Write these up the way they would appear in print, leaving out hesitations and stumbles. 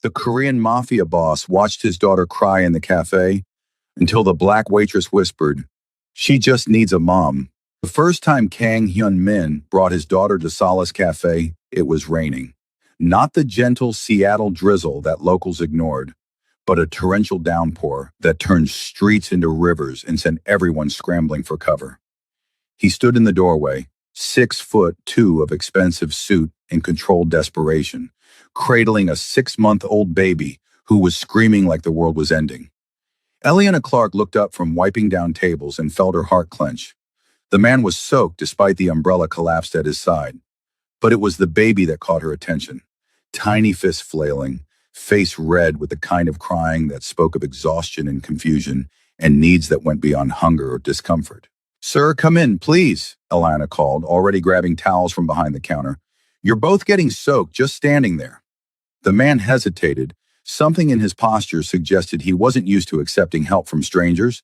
The Korean Mafia boss watched his daughter cry in the cafe until the black waitress whispered, "She just needs a mom." The first time Kang Hyun-min brought his daughter to Solace Cafe, it was raining. Not the gentle Seattle drizzle that locals ignored, but a torrential downpour that turned streets into rivers and sent everyone scrambling for cover. He stood in the doorway, 6'2" of expensive suit in controlled desperation, cradling a 6-month-old baby who was screaming like the world was ending. Eliana Clark looked up from wiping down tables and felt her heart clench. The man was soaked despite the umbrella collapsed at his side. But it was the baby that caught her attention. Tiny fists flailing, face red with the kind of crying that spoke of exhaustion and confusion and needs that went beyond hunger or discomfort. "Sir, come in, please," Eliana called, already grabbing towels from behind the counter. "You're both getting soaked just standing there." The man hesitated. Something in his posture suggested he wasn't used to accepting help from strangers,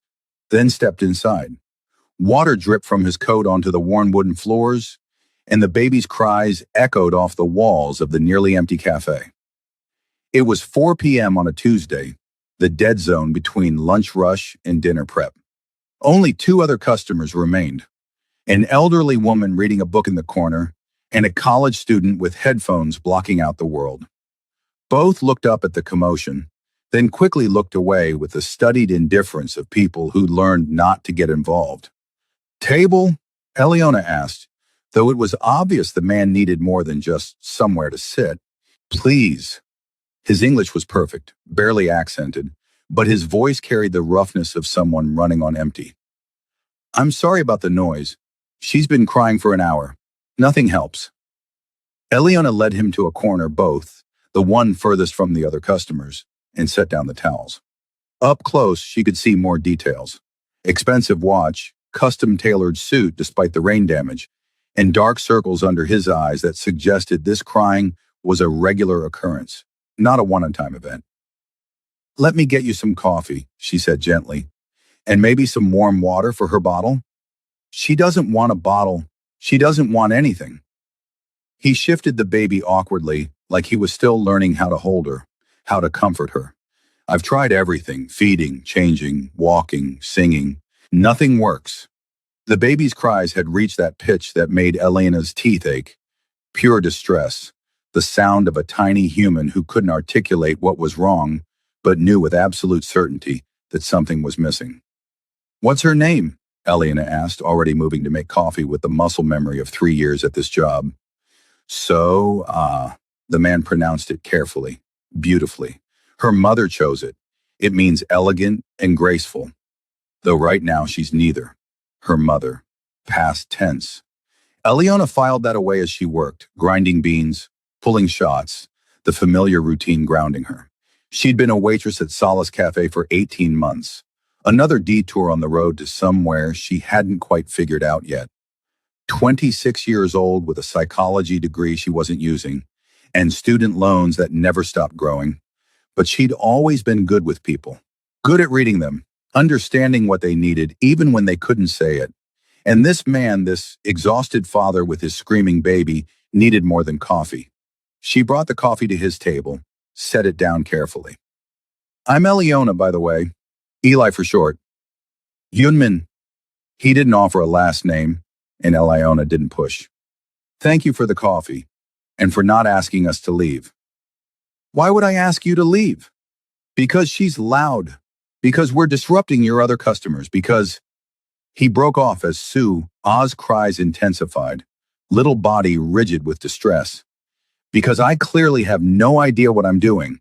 then stepped inside. Water dripped from his coat onto the worn wooden floors, and the baby's cries echoed off the walls of the nearly empty cafe. It was 4 p.m. on a Tuesday, the dead zone between lunch rush and dinner prep. Only 2 other customers remained, an elderly woman reading a book in the corner and a college student with headphones blocking out the world. Both looked up at the commotion, then quickly looked away with the studied indifference of people who learned not to get involved. "Table?" Eliana asked, though it was obvious the man needed more than just somewhere to sit. "Please." His English was perfect, barely accented, but his voice carried the roughness of someone running on empty. "I'm sorry about the noise. She's been crying for an hour. Nothing helps." Eliana led him to a corner, both, the one furthest from the other customers, and set down the towels. Up close, she could see more details. Expensive watch, custom-tailored suit despite the rain damage, and dark circles under his eyes that suggested this crying was a regular occurrence, not a one-time event. "Let me get you some coffee," she said gently, "and maybe some warm water for her bottle." "She doesn't want a bottle. She doesn't want anything." He shifted the baby awkwardly, like he was still learning how to hold her, how to comfort her. "I've tried everything, feeding, changing, walking, singing. Nothing works." The baby's cries had reached that pitch that made Elena's teeth ache. Pure distress, the sound of a tiny human who couldn't articulate what was wrong, but knew with absolute certainty that something was missing. "What's her name?" Elena asked, already moving to make coffee with the muscle memory of 3 years at this job. The man pronounced it carefully, beautifully. "Her mother chose it. It means elegant and graceful. Though right now she's neither. Her mother. Past tense." Eliana filed that away as she worked, grinding beans, pulling shots, the familiar routine grounding her. She'd been a waitress at Solace Cafe for 18 months. Another detour on the road to somewhere she hadn't quite figured out yet. 26 years old with a psychology degree she wasn't using, and student loans that never stopped growing. But she'd always been good with people, good at reading them, understanding what they needed even when they couldn't say it. And this man, this exhausted father with his screaming baby, needed more than coffee. She brought the coffee to his table, set it down carefully. "I'm Eliona, by the way. Eli for short." "Hyunmin." He didn't offer a last name, and Eliona didn't push. "Thank you for the coffee, and for not asking us to leave." "Why would I ask you to leave?" "Because she's loud. Because we're disrupting your other customers. Because—" He broke off as Ah's cries intensified, little body rigid with distress. "Because I clearly have no idea what I'm doing."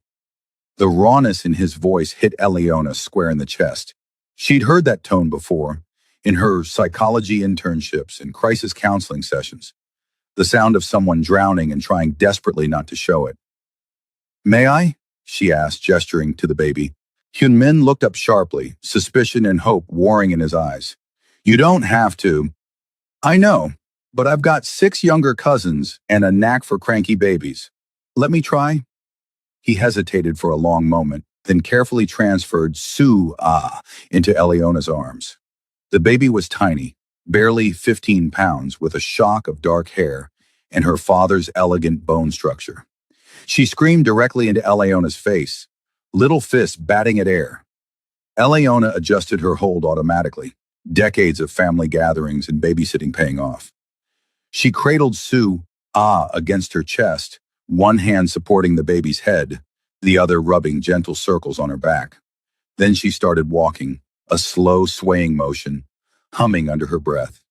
The rawness in his voice hit Eliona square in the chest. She'd heard that tone before, in her psychology internships and crisis counseling sessions. The sound of someone drowning and trying desperately not to show it. "May I?" she asked, gesturing to the baby. Hyunmin looked up sharply, suspicion and hope warring in his eyes. "You don't have to." "I know, but I've got 6 younger cousins and a knack for cranky babies. Let me try." He hesitated for a long moment, then carefully transferred into Eliona's arms. The baby was tiny, barely 15 pounds, with a shock of dark hair and her father's elegant bone structure. She screamed directly into Eleona's face, little fists batting at air. Eleona adjusted her hold automatically, decades of family gatherings and babysitting paying off. She cradled Sue against her chest, one hand supporting the baby's head, the other rubbing gentle circles on her back. Then she started walking, a slow swaying motion, humming under her breath.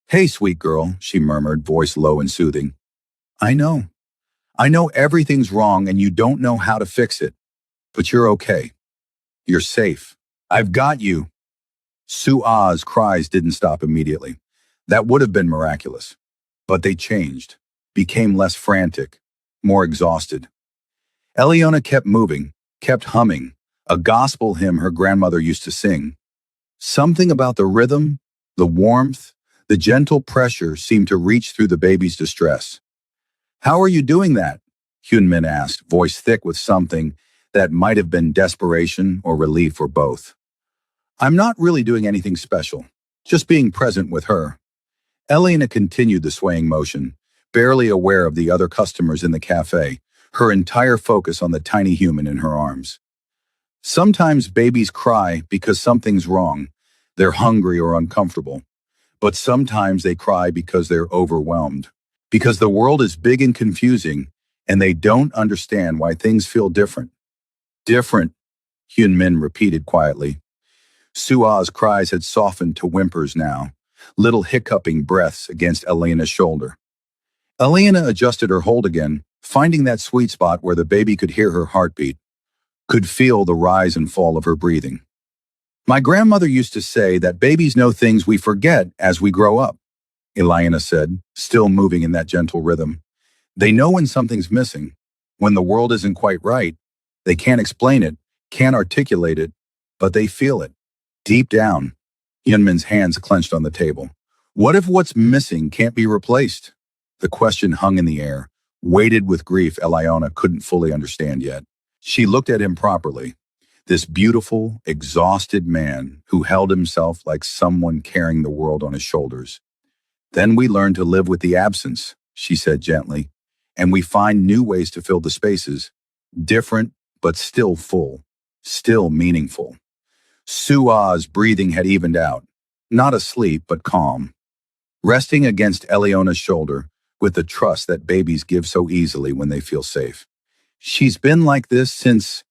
"Hey, sweet girl," she murmured, voice low and soothing. "I know. I know everything's wrong and you don't know how to fix it. But you're okay. You're safe. I've got you." Sua's cries didn't stop immediately. That would have been miraculous. But they changed, became less frantic, more exhausted. Eleona kept moving, kept humming, a gospel hymn her grandmother used to sing. Something about the rhythm, the warmth, the gentle pressure seemed to reach through the baby's distress. "How are you doing that?" Hyunmin asked, voice thick with something that might have been desperation or relief or both. "I'm not really doing anything special, just being present with her." Elena continued the swaying motion, barely aware of the other customers in the cafe, her entire focus on the tiny human in her arms. Sometimes babies cry because something's wrong. They're hungry or uncomfortable. But sometimes they cry because they're overwhelmed. Because the world is big and confusing, and they don't understand why things feel different. "Different," Hyunmin repeated quietly. Sua's cries had softened to whimpers now, little hiccuping breaths against Elena's shoulder. Elena adjusted her hold again, finding that sweet spot where the baby could hear her heartbeat, could feel the rise and fall of her breathing. "My grandmother used to say that babies know things we forget as we grow up," Elena said, still moving in that gentle rhythm. "They know when something's missing, when the world isn't quite right. They can't explain it, can't articulate it, but they feel it. Deep down." Hyunmin's hands clenched on the table. "What if what's missing can't be replaced?" The question hung in the air, weighted with grief Eliona couldn't fully understand yet. She looked at him properly. This beautiful, exhausted man who held himself like someone carrying the world on his shoulders. "Then we learn to live with the absence," she said gently, "and we find new ways to fill the spaces. Different, but still full, still meaningful." Sua's breathing had evened out, not asleep, but calm, resting against Eleona's shoulder with the trust that babies give so easily when they feel safe. "She's been like this since—"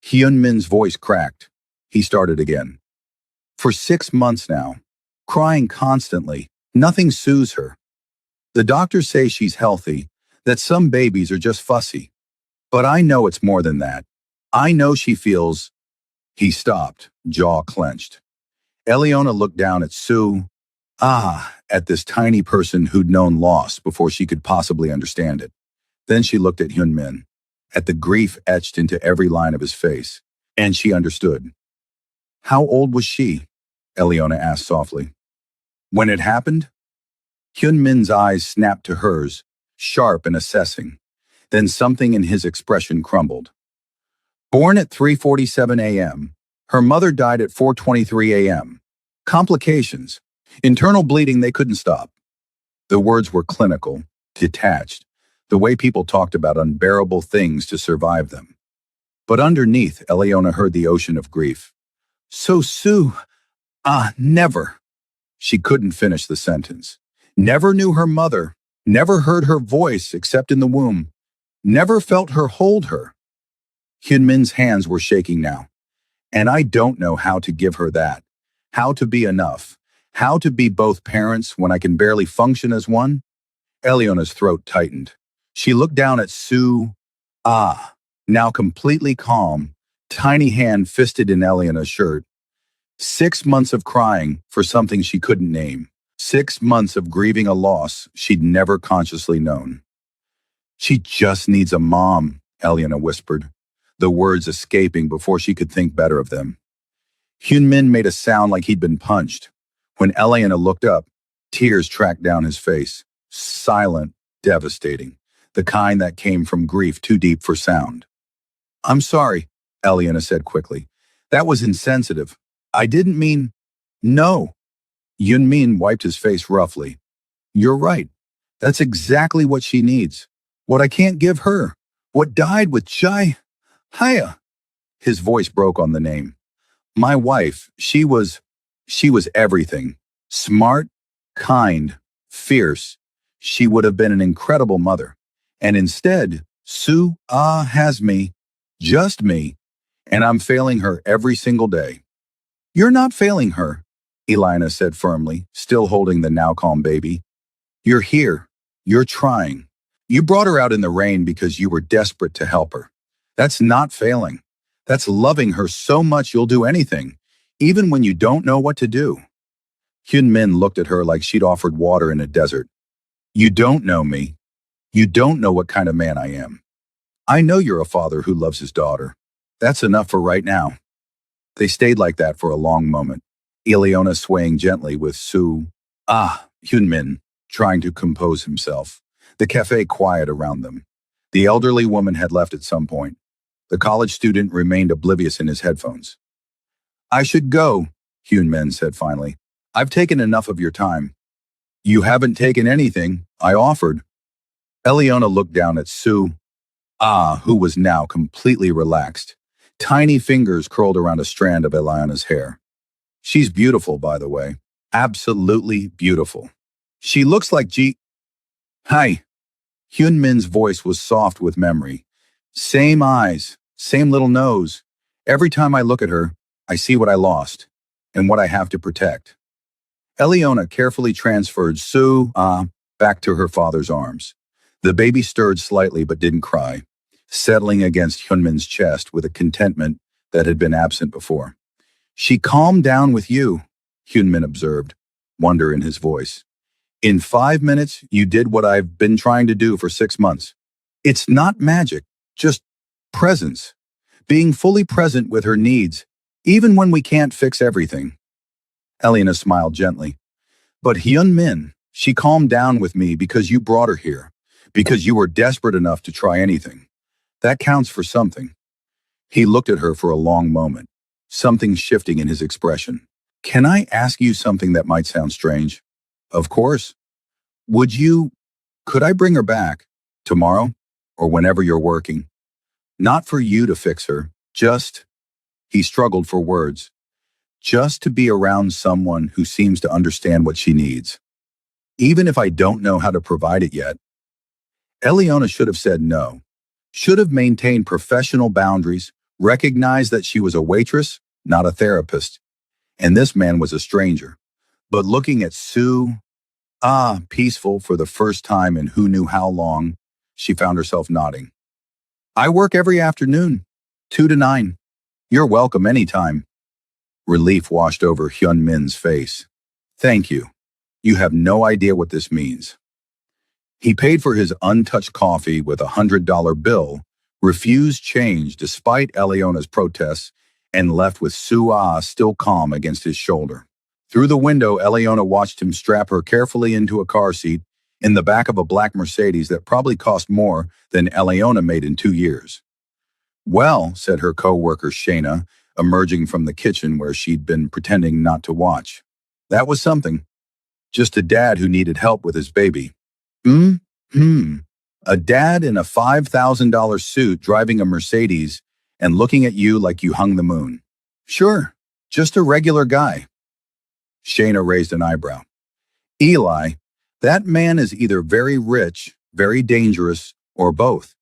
Hyunmin's voice cracked. He started again. "For 6 months now, crying constantly. Nothing soothes her. The doctors say she's healthy, that some babies are just fussy. But I know it's more than that. I know she feels—" He stopped, jaw clenched. Eleona looked down at Sue, at this tiny person who'd known loss before she could possibly understand it. Then she looked at Hyunmin, at the grief etched into every line of his face, and she understood. "How old was she?" Eleona asked softly. "When it happened?" Hyunmin's eyes snapped to hers, sharp and assessing. Then something in his expression crumbled. "Born at 3:47 a.m. Her mother died at 4:23 a.m. Complications. Internal bleeding they couldn't stop." The words were clinical, detached, the way people talked about unbearable things to survive them. But underneath, Eleona heard the ocean of grief. "So Sue, never." She couldn't finish the sentence. "Never knew her mother, never heard her voice except in the womb, never felt her hold her." Hyunmin's hands were shaking now. "And I don't know how to give her that. How to be enough. How to be both parents when I can barely function as one." Eleona's throat tightened. She looked down at Sue, now completely calm, tiny hand fisted in Eleona's shirt. 6 months of crying for something she couldn't name. 6 months of grieving a loss she'd never consciously known. "She just needs a mom," Eleona whispered, the words escaping before she could think better of them. Hyunmin made a sound like he'd been punched. When Eleona looked up, tears tracked down his face. Silent, devastating, the kind that came from grief too deep for sound. "I'm sorry," Eleona said quickly. "That was insensitive. I didn't mean—" "No." Hyunmin wiped his face roughly. "You're right. That's exactly what she needs. What I can't give her. What died with Chai? Hiya. His voice broke on the name. My wife, she was everything. Smart, kind, fierce. She would have been an incredible mother. And instead, Sue has me, just me, and I'm failing her every single day. You're not failing her, Elina said firmly, still holding the now calm baby. You're here. You're trying. You brought her out in the rain because you were desperate to help her. That's not failing. That's loving her so much you'll do anything, even when you don't know what to do. Hyun Min looked at her like she'd offered water in a desert. You don't know me. You don't know what kind of man I am. I know you're a father who loves his daughter. That's enough for right now. They stayed like that for a long moment, Ileona swaying gently with Sue. Hyun Min, trying to compose himself. The cafe quiet around them. The elderly woman had left at some point. The college student remained oblivious in his headphones. I should go, Hyun Min said finally. I've taken enough of your time. You haven't taken anything. I offered. Eliona looked down at Sue, who was now completely relaxed. Tiny fingers curled around a strand of Eliona's hair. She's beautiful, by the way. Absolutely beautiful. She looks like Hi. Hyun Min's voice was soft with memory. Same eyes, same little nose. Every time I look at her, I see what I lost and what I have to protect. Eliona carefully transferred Sue, back to her father's arms. The baby stirred slightly but didn't cry, settling against Hyunmin's chest with a contentment that had been absent before. She calmed down with you, Hyunmin observed, wonder in his voice. In 5 minutes, you did what I've been trying to do for 6 months. It's not magic, just presence. Being fully present with her needs, even when we can't fix everything. Elena smiled gently. But Hyun Min, she calmed down with me because you brought her here, because you were desperate enough to try anything. That counts for something. He looked at her for a long moment, something shifting in his expression. Can I ask you something that might sound strange? Of course. Could I bring her back? Tomorrow? Or whenever you're working? Not for you to fix her, he struggled for words. Just to be around someone who seems to understand what she needs. Even if I don't know how to provide it yet. Eliona should have said no. Should have maintained professional boundaries, recognized that she was a waitress, not a therapist. And this man was a stranger. But looking at Sue, peaceful for the first time in who knew how long, she found herself nodding. I work every afternoon, 2 to 9. You're welcome anytime. Relief washed over Hyun Min's face. Thank you. You have no idea what this means. He paid for his untouched coffee with a $100 bill, refused change despite Eliona's protests, and left with Sue still calm against his shoulder. Through the window, Eliona watched him strap her carefully into a car seat in the back of a black Mercedes that probably cost more than Eliona made in 2 years. Well, said her co-worker Shayna, emerging from the kitchen where she'd been pretending not to watch. That was something. Just a dad who needed help with his baby. A dad in a $5,000 suit driving a Mercedes and looking at you like you hung the moon. Sure, just a regular guy. Shayna raised an eyebrow. Eli, that man is either very rich, very dangerous, or both.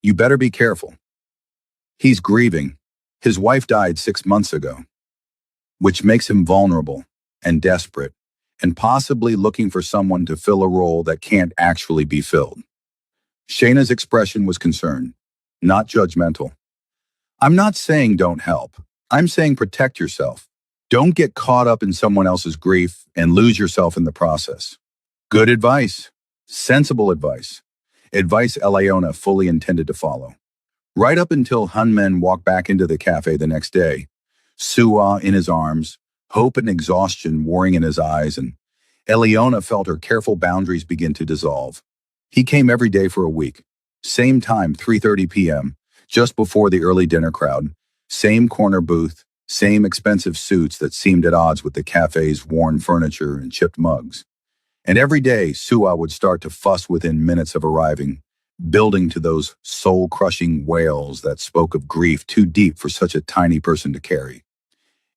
You better be careful. He's grieving. His wife died 6 months ago, which makes him vulnerable and desperate, and possibly looking for someone to fill a role that can't actually be filled. Shayna's expression was concerned, not judgmental. I'm not saying don't help. I'm saying protect yourself. Don't get caught up in someone else's grief and lose yourself in the process. Good advice. Sensible advice. Advice Eliona fully intended to follow. Right up until Hunmen walked back into the cafe the next day, Sua in his arms, hope and exhaustion warring in his eyes, and Eliona felt her careful boundaries begin to dissolve. He came every day for a week. Same time, 3:30 p.m., just before the early dinner crowd. Same corner booth, same expensive suits that seemed at odds with the cafe's worn furniture and chipped mugs. And every day, Sua would start to fuss within minutes of arriving, building to those soul-crushing wails that spoke of grief too deep for such a tiny person to carry.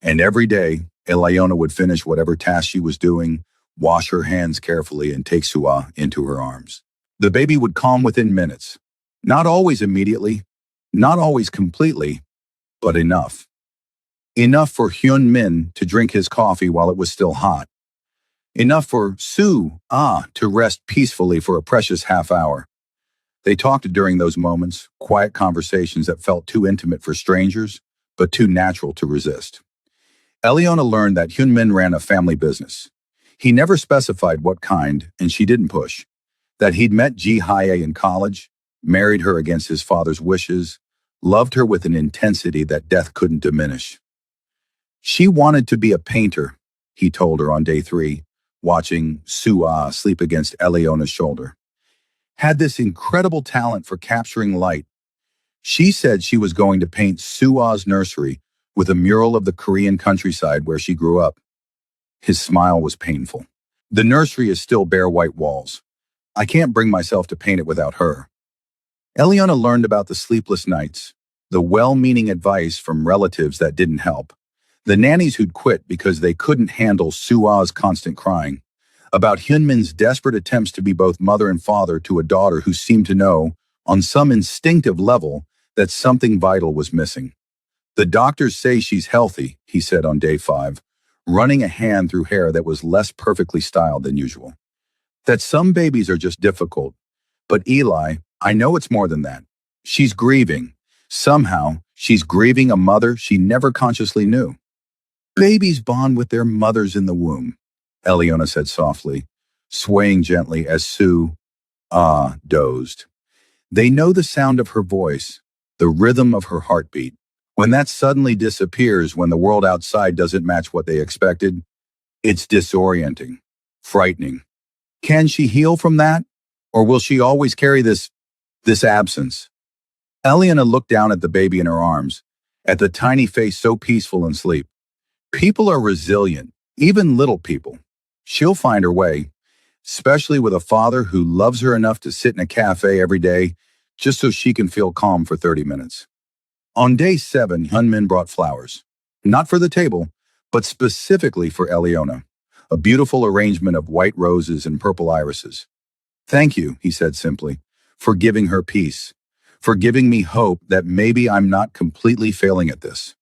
And every day, Eliona would finish whatever task she was doing, wash her hands carefully, and take Sua into her arms. The baby would calm within minutes. Not always immediately, not always completely, but enough. Enough for Hyun Min to drink his coffee while it was still hot. Enough for to rest peacefully for a precious half hour. They talked during those moments, quiet conversations that felt too intimate for strangers, but too natural to resist. Eliona learned that Hyun Min ran a family business. He never specified what kind, and she didn't push. That he'd met Ji Hye in college, married her against his father's wishes, loved her with an intensity that death couldn't diminish. She wanted to be a painter, he told her on day 3, watching Sua sleep against Eliona's shoulder. Had this incredible talent for capturing light. She said she was going to paint Sua's nursery with a mural of the Korean countryside where she grew up. His smile was painful. The nursery is still bare white walls. I can't bring myself to paint it without her. Eliona learned about the sleepless nights, the well-meaning advice from relatives that didn't help, the nannies who'd quit because they couldn't handle Sua's constant crying, about Hyunmin's desperate attempts to be both mother and father to a daughter who seemed to know, on some instinctive level, that something vital was missing. The doctors say she's healthy, he said on day 5, running a hand through hair that was less perfectly styled than usual. That some babies are just difficult. But Eli, I know it's more than that. She's grieving. Somehow, she's grieving a mother she never consciously knew. Babies bond with their mothers in the womb, Eliona said softly, swaying gently as Sue dozed. They know the sound of her voice, the rhythm of her heartbeat. When that suddenly disappears, when the world outside doesn't match what they expected, it's disorienting, frightening. Can she heal from that? Or will she always carry this absence? Eliana looked down at the baby in her arms, at the tiny face so peaceful in sleep. People are resilient, even little people. She'll find her way, especially with a father who loves her enough to sit in a cafe every day just so she can feel calm for 30 minutes. On day 7, Hyunmin brought flowers. Not for the table, but specifically for Eliona. A beautiful arrangement of white roses and purple irises. Thank you, he said simply, for giving her peace, for giving me hope that maybe I'm not completely failing at this.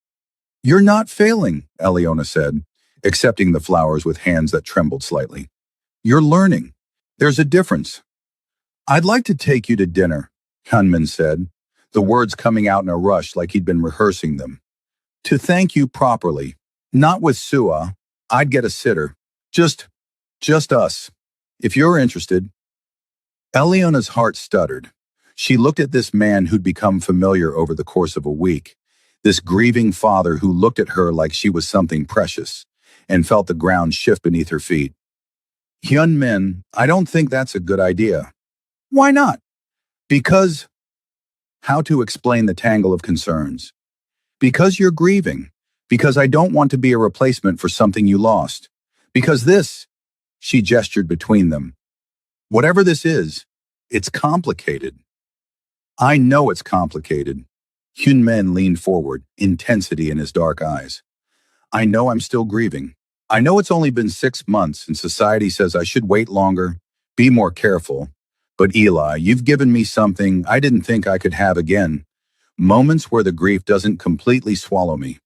You're not failing, Eliona said, accepting the flowers with hands that trembled slightly. You're learning. There's a difference. I'd like to take you to dinner, Hyunmin said, the words coming out in a rush like he'd been rehearsing them. To thank you properly. Not with Sua. I'd get a sitter. Just us. If you're interested. Eliona's heart stuttered. She looked at this man who'd become familiar over the course of a week, this grieving father who looked at her like she was something precious, and felt the ground shift beneath her feet. Hyun-min, I don't think that's a good idea. Why not? Because... How to explain the tangle of concerns? Because you're grieving. Because I don't want to be a replacement for something you lost. Because this... She gestured between them. Whatever this is, it's complicated. I know it's complicated. Hyun-min leaned forward, intensity in his dark eyes. I know I'm still grieving. I know it's only been 6 months and society says I should wait longer, be more careful. But Eli, you've given me something I didn't think I could have again. Moments where the grief doesn't completely swallow me,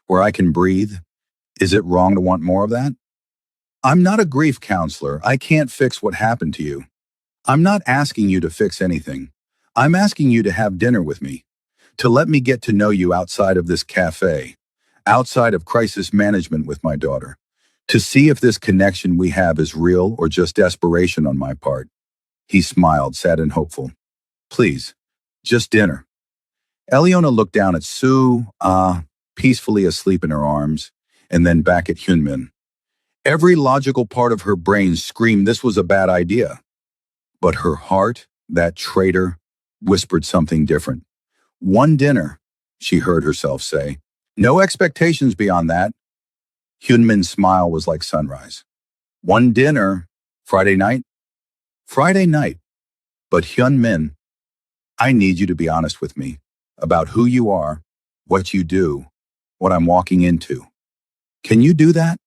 where I can breathe. Is it wrong to want more of that? I'm not a grief counselor. I can't fix what happened to you. I'm not asking you to fix anything. I'm asking you to have dinner with me, to let me get to know you outside of this cafe, outside of crisis management with my daughter, to see if this connection we have is real or just desperation on my part. He smiled, sad and hopeful. Please, just dinner. Eliona looked down at Sue, peacefully asleep in her arms, and then back at Hyunmin. Every logical part of her brain screamed this was a bad idea. But her heart, that traitor, whispered something different. One dinner, she heard herself say. No expectations beyond that. Hyunmin's smile was like sunrise. One dinner, Friday night? Friday night. But Hyunmin, I need you to be honest with me about who you are, what you do, what I'm walking into. Can you do that?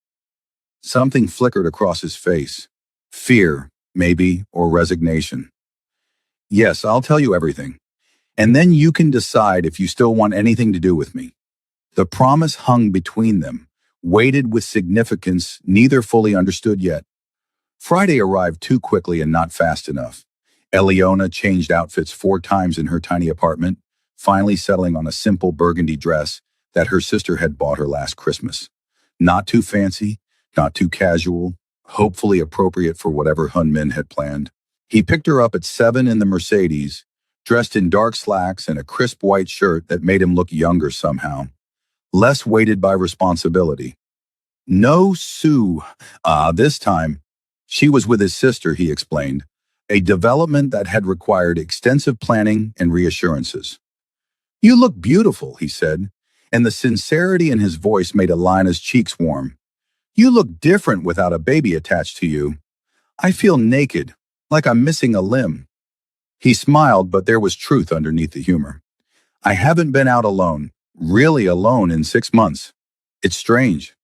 Something flickered across his face. Fear, maybe, or resignation. Yes, I'll tell you everything. And then you can decide if you still want anything to do with me. The promise hung between them, weighted with significance neither fully understood yet. Friday arrived too quickly and not fast enough. Eliona changed outfits 4 times in her tiny apartment, finally settling on a simple burgundy dress that her sister had bought her last Christmas. Not too fancy, not too casual, hopefully appropriate for whatever Hun Min had planned. He picked her up at 7 in the Mercedes, dressed in dark slacks and a crisp white shirt that made him look younger somehow, less weighted by responsibility. No Sue. This time, she was with his sister, he explained, a development that had required extensive planning and reassurances. You look beautiful, he said, and the sincerity in his voice made Alina's cheeks warm. You look different without a baby attached to you. I feel naked, like I'm missing a limb. He smiled, but there was truth underneath the humor. I haven't been out alone, really alone in 6 months. It's strange.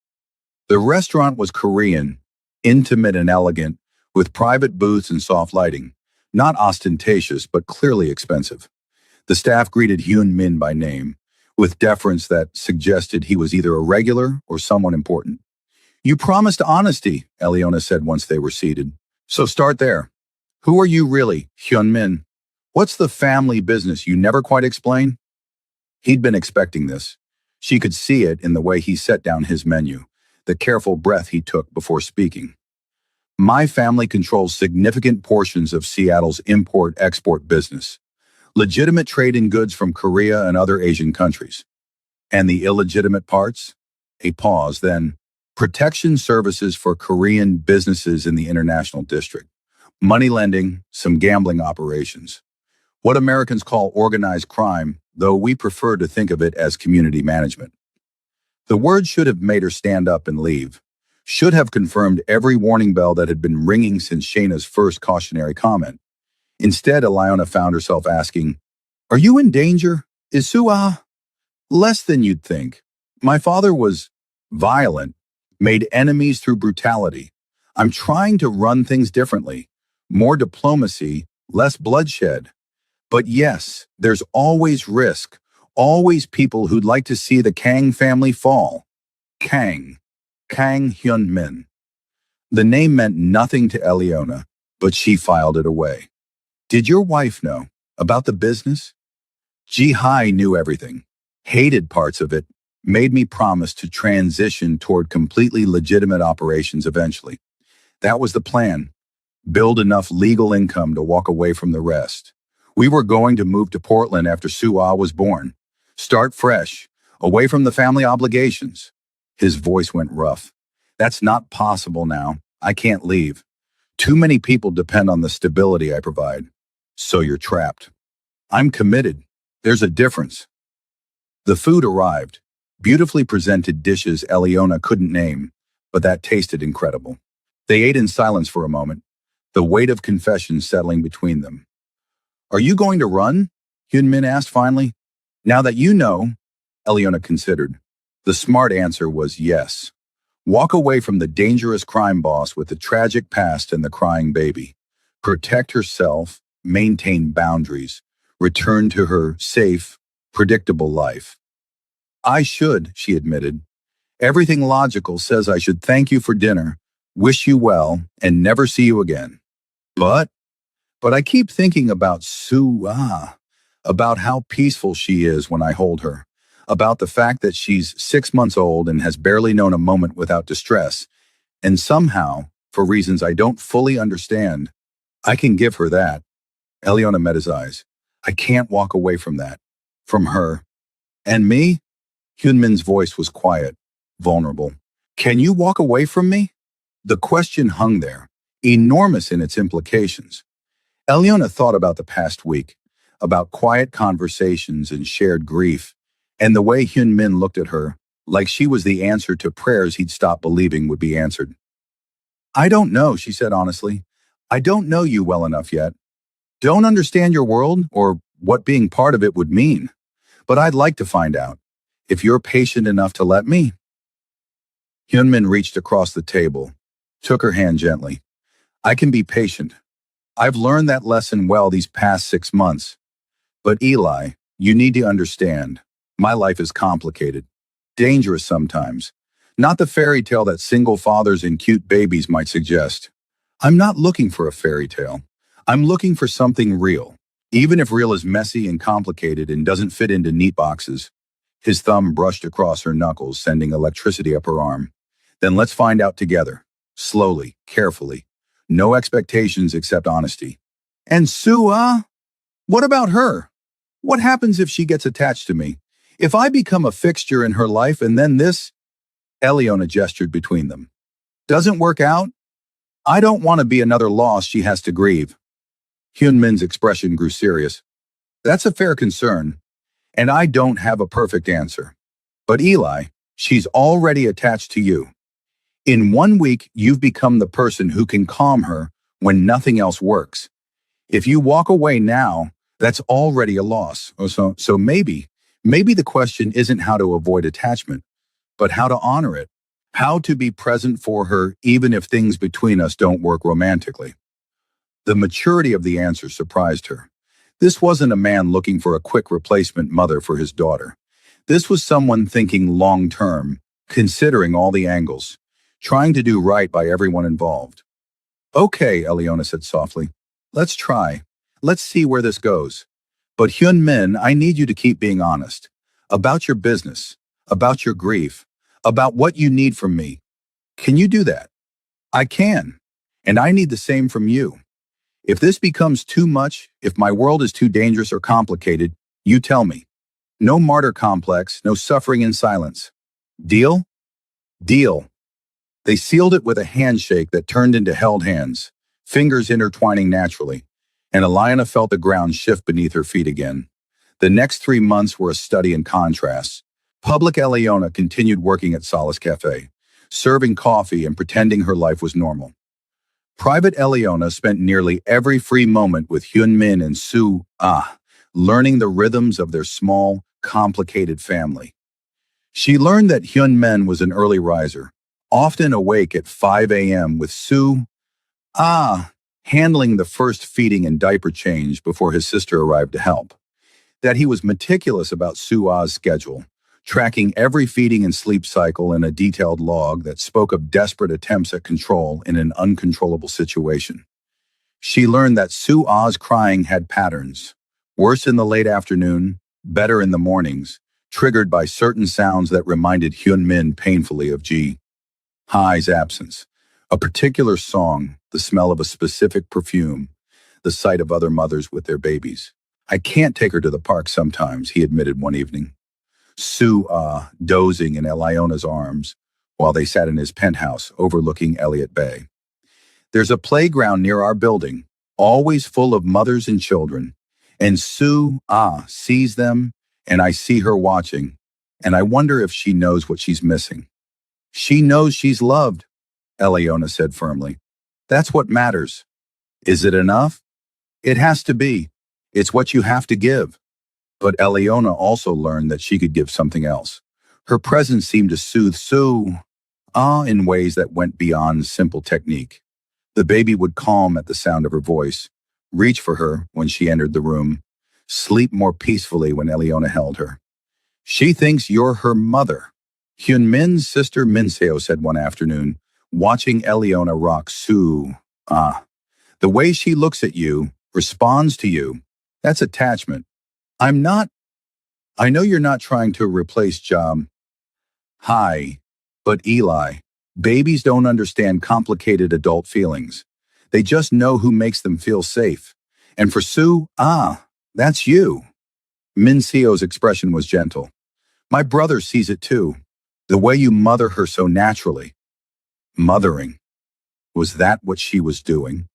The restaurant was Korean, intimate and elegant, with private booths and soft lighting. Not ostentatious, but clearly expensive. The staff greeted Hyun Min by name, with deference that suggested he was either a regular or someone important. You promised honesty, Eliona said once they were seated. So start there. Who are you really, Hyun Min? What's the family business you never quite explain? He'd been expecting this. She could see it in the way he set down his menu, the careful breath he took before speaking. My family controls significant portions of Seattle's import-export business, legitimate trade in goods from Korea and other Asian countries. And the illegitimate parts? A pause, then. Protection services for Korean businesses in the international district. Money lending, some gambling operations. What Americans call organized crime, though we prefer to think of it as community management. The word should have made her stand up and leave. Should have confirmed every warning bell that had been ringing since Shayna's first cautionary comment. Instead, Eliona found herself asking, Are you in danger? Is Sua? Less than you'd think. My father was violent, made enemies through brutality. I'm trying to run things differently. More diplomacy, less bloodshed. But yes, there's always risk, always people who'd like to see the Kang family fall. Kang Hyun Min. The name meant nothing to Eliona, but she filed it away. Did your wife know about the business? Ji Hai knew everything, hated parts of it, made me promise to transition toward completely legitimate operations eventually. That was the plan. Build enough legal income to walk away from the rest. We were going to move to Portland after Sua was born. Start fresh, away from the family obligations. His voice went rough. That's not possible now. I can't leave. Too many people depend on the stability I provide. So you're trapped. I'm committed. There's a difference. The food arrived. Beautifully presented dishes Eliona couldn't name, but that tasted incredible. They ate in silence for a moment, the weight of confession settling between them. Are you going to run? Hyun Min asked finally. Now that you know, Eliona considered. The smart answer was yes. Walk away from the dangerous crime boss with the tragic past and the crying baby. Protect herself, maintain boundaries, return to her safe, predictable life. I should, she admitted. Everything logical says I should thank you for dinner, wish you well, and never see you again. But I keep thinking about about how peaceful she is when I hold her, about the fact that she's 6 months old and has barely known a moment without distress, and somehow, for reasons I don't fully understand, I can give her that. Eliona met his eyes. I can't walk away from that. From her. And me? Hyunmin's voice was quiet, vulnerable. Can you walk away from me? The question hung there, enormous in its implications. Eliona thought about the past week, about quiet conversations and shared grief, and the way Hyunmin looked at her, like she was the answer to prayers he'd stopped believing would be answered. I don't know, she said honestly. I don't know you well enough yet. Don't understand your world, or what being part of it would mean. But I'd like to find out. If you're patient enough to let me. Hyunmin reached across the table, took her hand gently. I can be patient. I've learned that lesson well these past 6 months. But Eli, you need to understand. My life is complicated, dangerous sometimes. Not the fairy tale that single fathers and cute babies might suggest. I'm not looking for a fairy tale. I'm looking for something real. Even if real is messy and complicated and doesn't fit into neat boxes. His thumb brushed across her knuckles, sending electricity up her arm. Then let's find out together. Slowly, carefully. No expectations except honesty. And Sua? What about her? What happens if she gets attached to me? If I become a fixture in her life and then this? Eliona gestured between them. Doesn't work out? I don't want to be another loss she has to grieve. Hyunmin's expression grew serious. That's a fair concern, and I don't have a perfect answer. But Eli, she's already attached to you. In 1 week, you've become the person who can calm her when nothing else works. If you walk away now, that's already a loss. So maybe the question isn't how to avoid attachment, but how to honor it. How to be present for her even if things between us don't work romantically. The maturity of the answer surprised her. This wasn't a man looking for a quick replacement mother for his daughter. This was someone thinking long-term, considering all the angles, trying to do right by everyone involved. Okay, Eliona said softly. Let's try. Let's see where this goes. But Hyunmin, I need you to keep being honest. About your business, about your grief, about what you need from me. Can you do that? I can. And I need the same from you. If this becomes too much, if my world is too dangerous or complicated, you tell me. No martyr complex, no suffering in silence. Deal? Deal. They sealed it with a handshake that turned into held hands, fingers intertwining naturally, and Eliana felt the ground shift beneath her feet again. The next 3 months were a study in contrasts. Public Eliona continued working at Solace Cafe, serving coffee and pretending her life was normal. Private Eliona spent nearly every free moment with Hyunmin and Sue, learning the rhythms of their small, complicated family. She learned that Hyunmin was an early riser, often awake at 5 a.m. with Sue, handling the first feeding and diaper change before his sister arrived to help. That he was meticulous about Sua's schedule, tracking every feeding and sleep cycle in a detailed log that spoke of desperate attempts at control in an uncontrollable situation. She learned that Sua's crying had patterns, worse in the late afternoon, better in the mornings, triggered by certain sounds that reminded Hyunmin painfully of Hi's absence. A particular song, the smell of a specific perfume, the sight of other mothers with their babies. I can't take her to the park sometimes, he admitted one evening. Sue, dozing in Eliona's arms, while they sat in his penthouse overlooking Elliott Bay. There's a playground near our building, always full of mothers and children, and Sue, sees them, and I see her watching, and I wonder if she knows what she's missing. She knows she's loved, Eliona said firmly. That's what matters. Is it enough? It has to be. It's what you have to give. But Eliona also learned that she could give something else. Her presence seemed to soothe Sue, in ways that went beyond simple technique. The baby would calm at the sound of her voice, reach for her when she entered the room, sleep more peacefully when Eliona held her. She thinks you're her mother, Hyunmin's sister Minseo said one afternoon, watching Eliona rock Sue. The way she looks at you, responds to you, that's attachment. I know you're not trying to replace Hi, but Eli, babies don't understand complicated adult feelings. They just know who makes them feel safe. And for Sue, that's you. Minseo's expression was gentle. My brother sees it too. The way you mother her so naturally. Mothering. Was that what she was doing?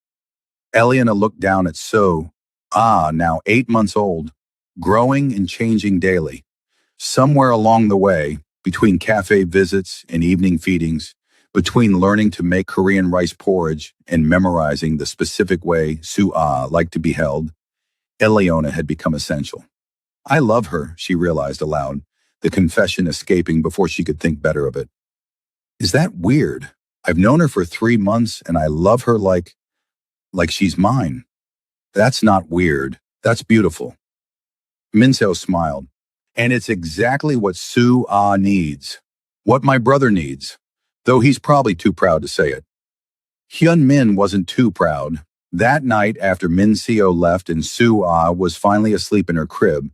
Eliana looked down at Sue, now 8 months old, growing and changing daily. Somewhere along the way, between cafe visits and evening feedings, between learning to make Korean rice porridge and memorizing the specific way Sue liked to be held, Eleona had become essential. I love her, she realized aloud, the confession escaping before she could think better of it. Is that weird? I've known her for 3 months and I love her like she's mine. That's not weird. That's beautiful. Minseo smiled. And it's exactly what Su-ah needs. What my brother needs. Though he's probably too proud to say it. Hyun-min wasn't too proud. That night, after Min-seo left and Su-ah was finally asleep in her crib,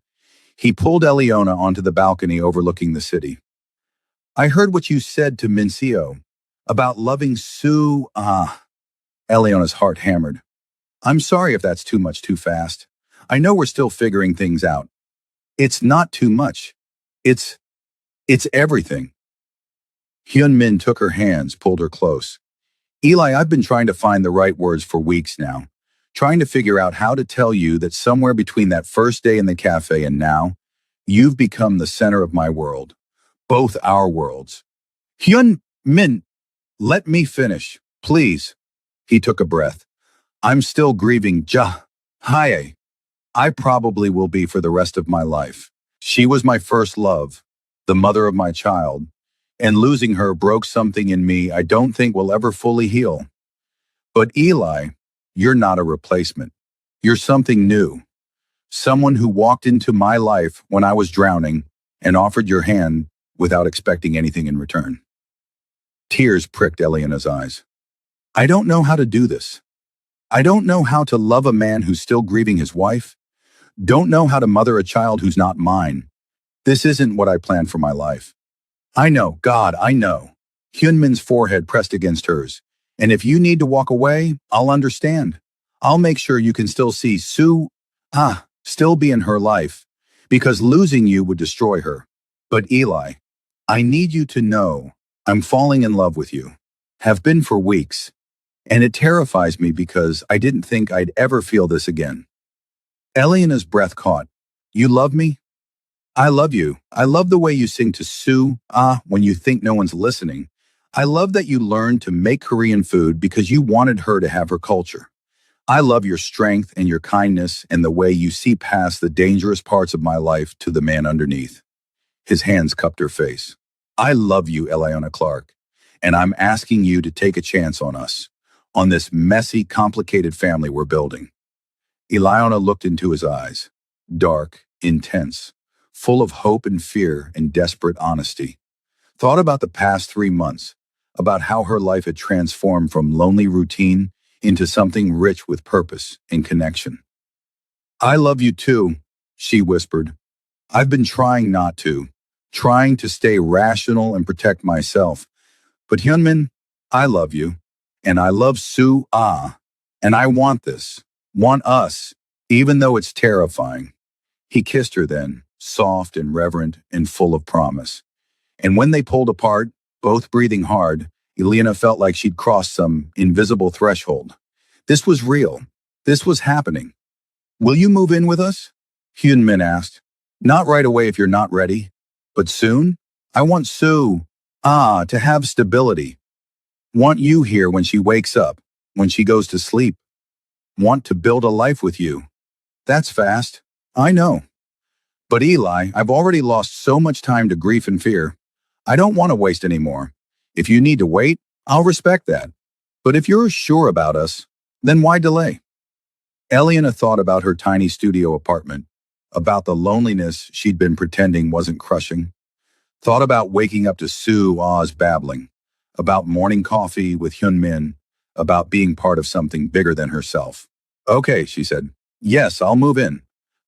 he pulled Eleona onto the balcony overlooking the city. I heard what you said to Min-seo about loving Su-ah. Eleona's heart hammered. I'm sorry if that's too much too fast. I know we're still figuring things out. It's not too much. It's everything. Hyun-min took her hands, pulled her close. Eli, I've been trying to find the right words for weeks now, trying to figure out how to tell you that somewhere between that first day in the cafe and now, you've become the center of my world. Both our worlds. Hyun-min, let me finish, please. He took a breath. I'm still grieving Hae. I probably will be for the rest of my life. She was my first love, the mother of my child, and losing her broke something in me I don't think will ever fully heal. But Eli, you're not a replacement. You're something new. Someone who walked into my life when I was drowning and offered your hand without expecting anything in return. Tears pricked Eleana's eyes. I don't know how to do this. I don't know how to love a man who's still grieving his wife. Don't know how to mother a child who's not mine. This isn't what I planned for my life. I know, God, I know. Hyunmin's forehead pressed against hers. And if you need to walk away, I'll understand. I'll make sure you can still see still be in her life. Because losing you would destroy her. But Eli, I need you to know I'm falling in love with you. Have been for weeks. And it terrifies me because I didn't think I'd ever feel this again. Eleana's breath caught. You love me? I love you. I love the way you sing to when you think no one's listening. I love that you learned to make Korean food because you wanted her to have her culture. I love your strength and your kindness and the way you see past the dangerous parts of my life to the man underneath. His hands cupped her face. I love you, Eleana Clark, and I'm asking you to take a chance on us, on this messy, complicated family we're building. Eliana looked into his eyes, dark, intense, full of hope and fear and desperate honesty. Thought about the past 3 months, about how her life had transformed from lonely routine into something rich with purpose and connection. I love you too, she whispered. I've been trying not to, trying to stay rational and protect myself. But Hyunmin, I love you, and I love Su-ah, and I want this. Want us, even though it's terrifying. He kissed her then, soft and reverent and full of promise. And when they pulled apart, both breathing hard, Elena felt like she'd crossed some invisible threshold. This was real. This was happening. Will you move in with us? Hyunmin asked. Not right away if you're not ready, but soon? I want Su-ah to have stability. Want you here when she wakes up, when she goes to sleep. Want to build a life with you. That's fast. I know. But Eli, I've already lost so much time to grief and fear. I don't want to waste any more. If you need to wait, I'll respect that. But if you're sure about us, then why delay? Eliana thought about her tiny studio apartment, about the loneliness she'd been pretending wasn't crushing. Thought about waking up to Su-ah's babbling, about morning coffee with Hyunmin, about being part of something bigger than herself. Okay, she said. Yes, I'll move in.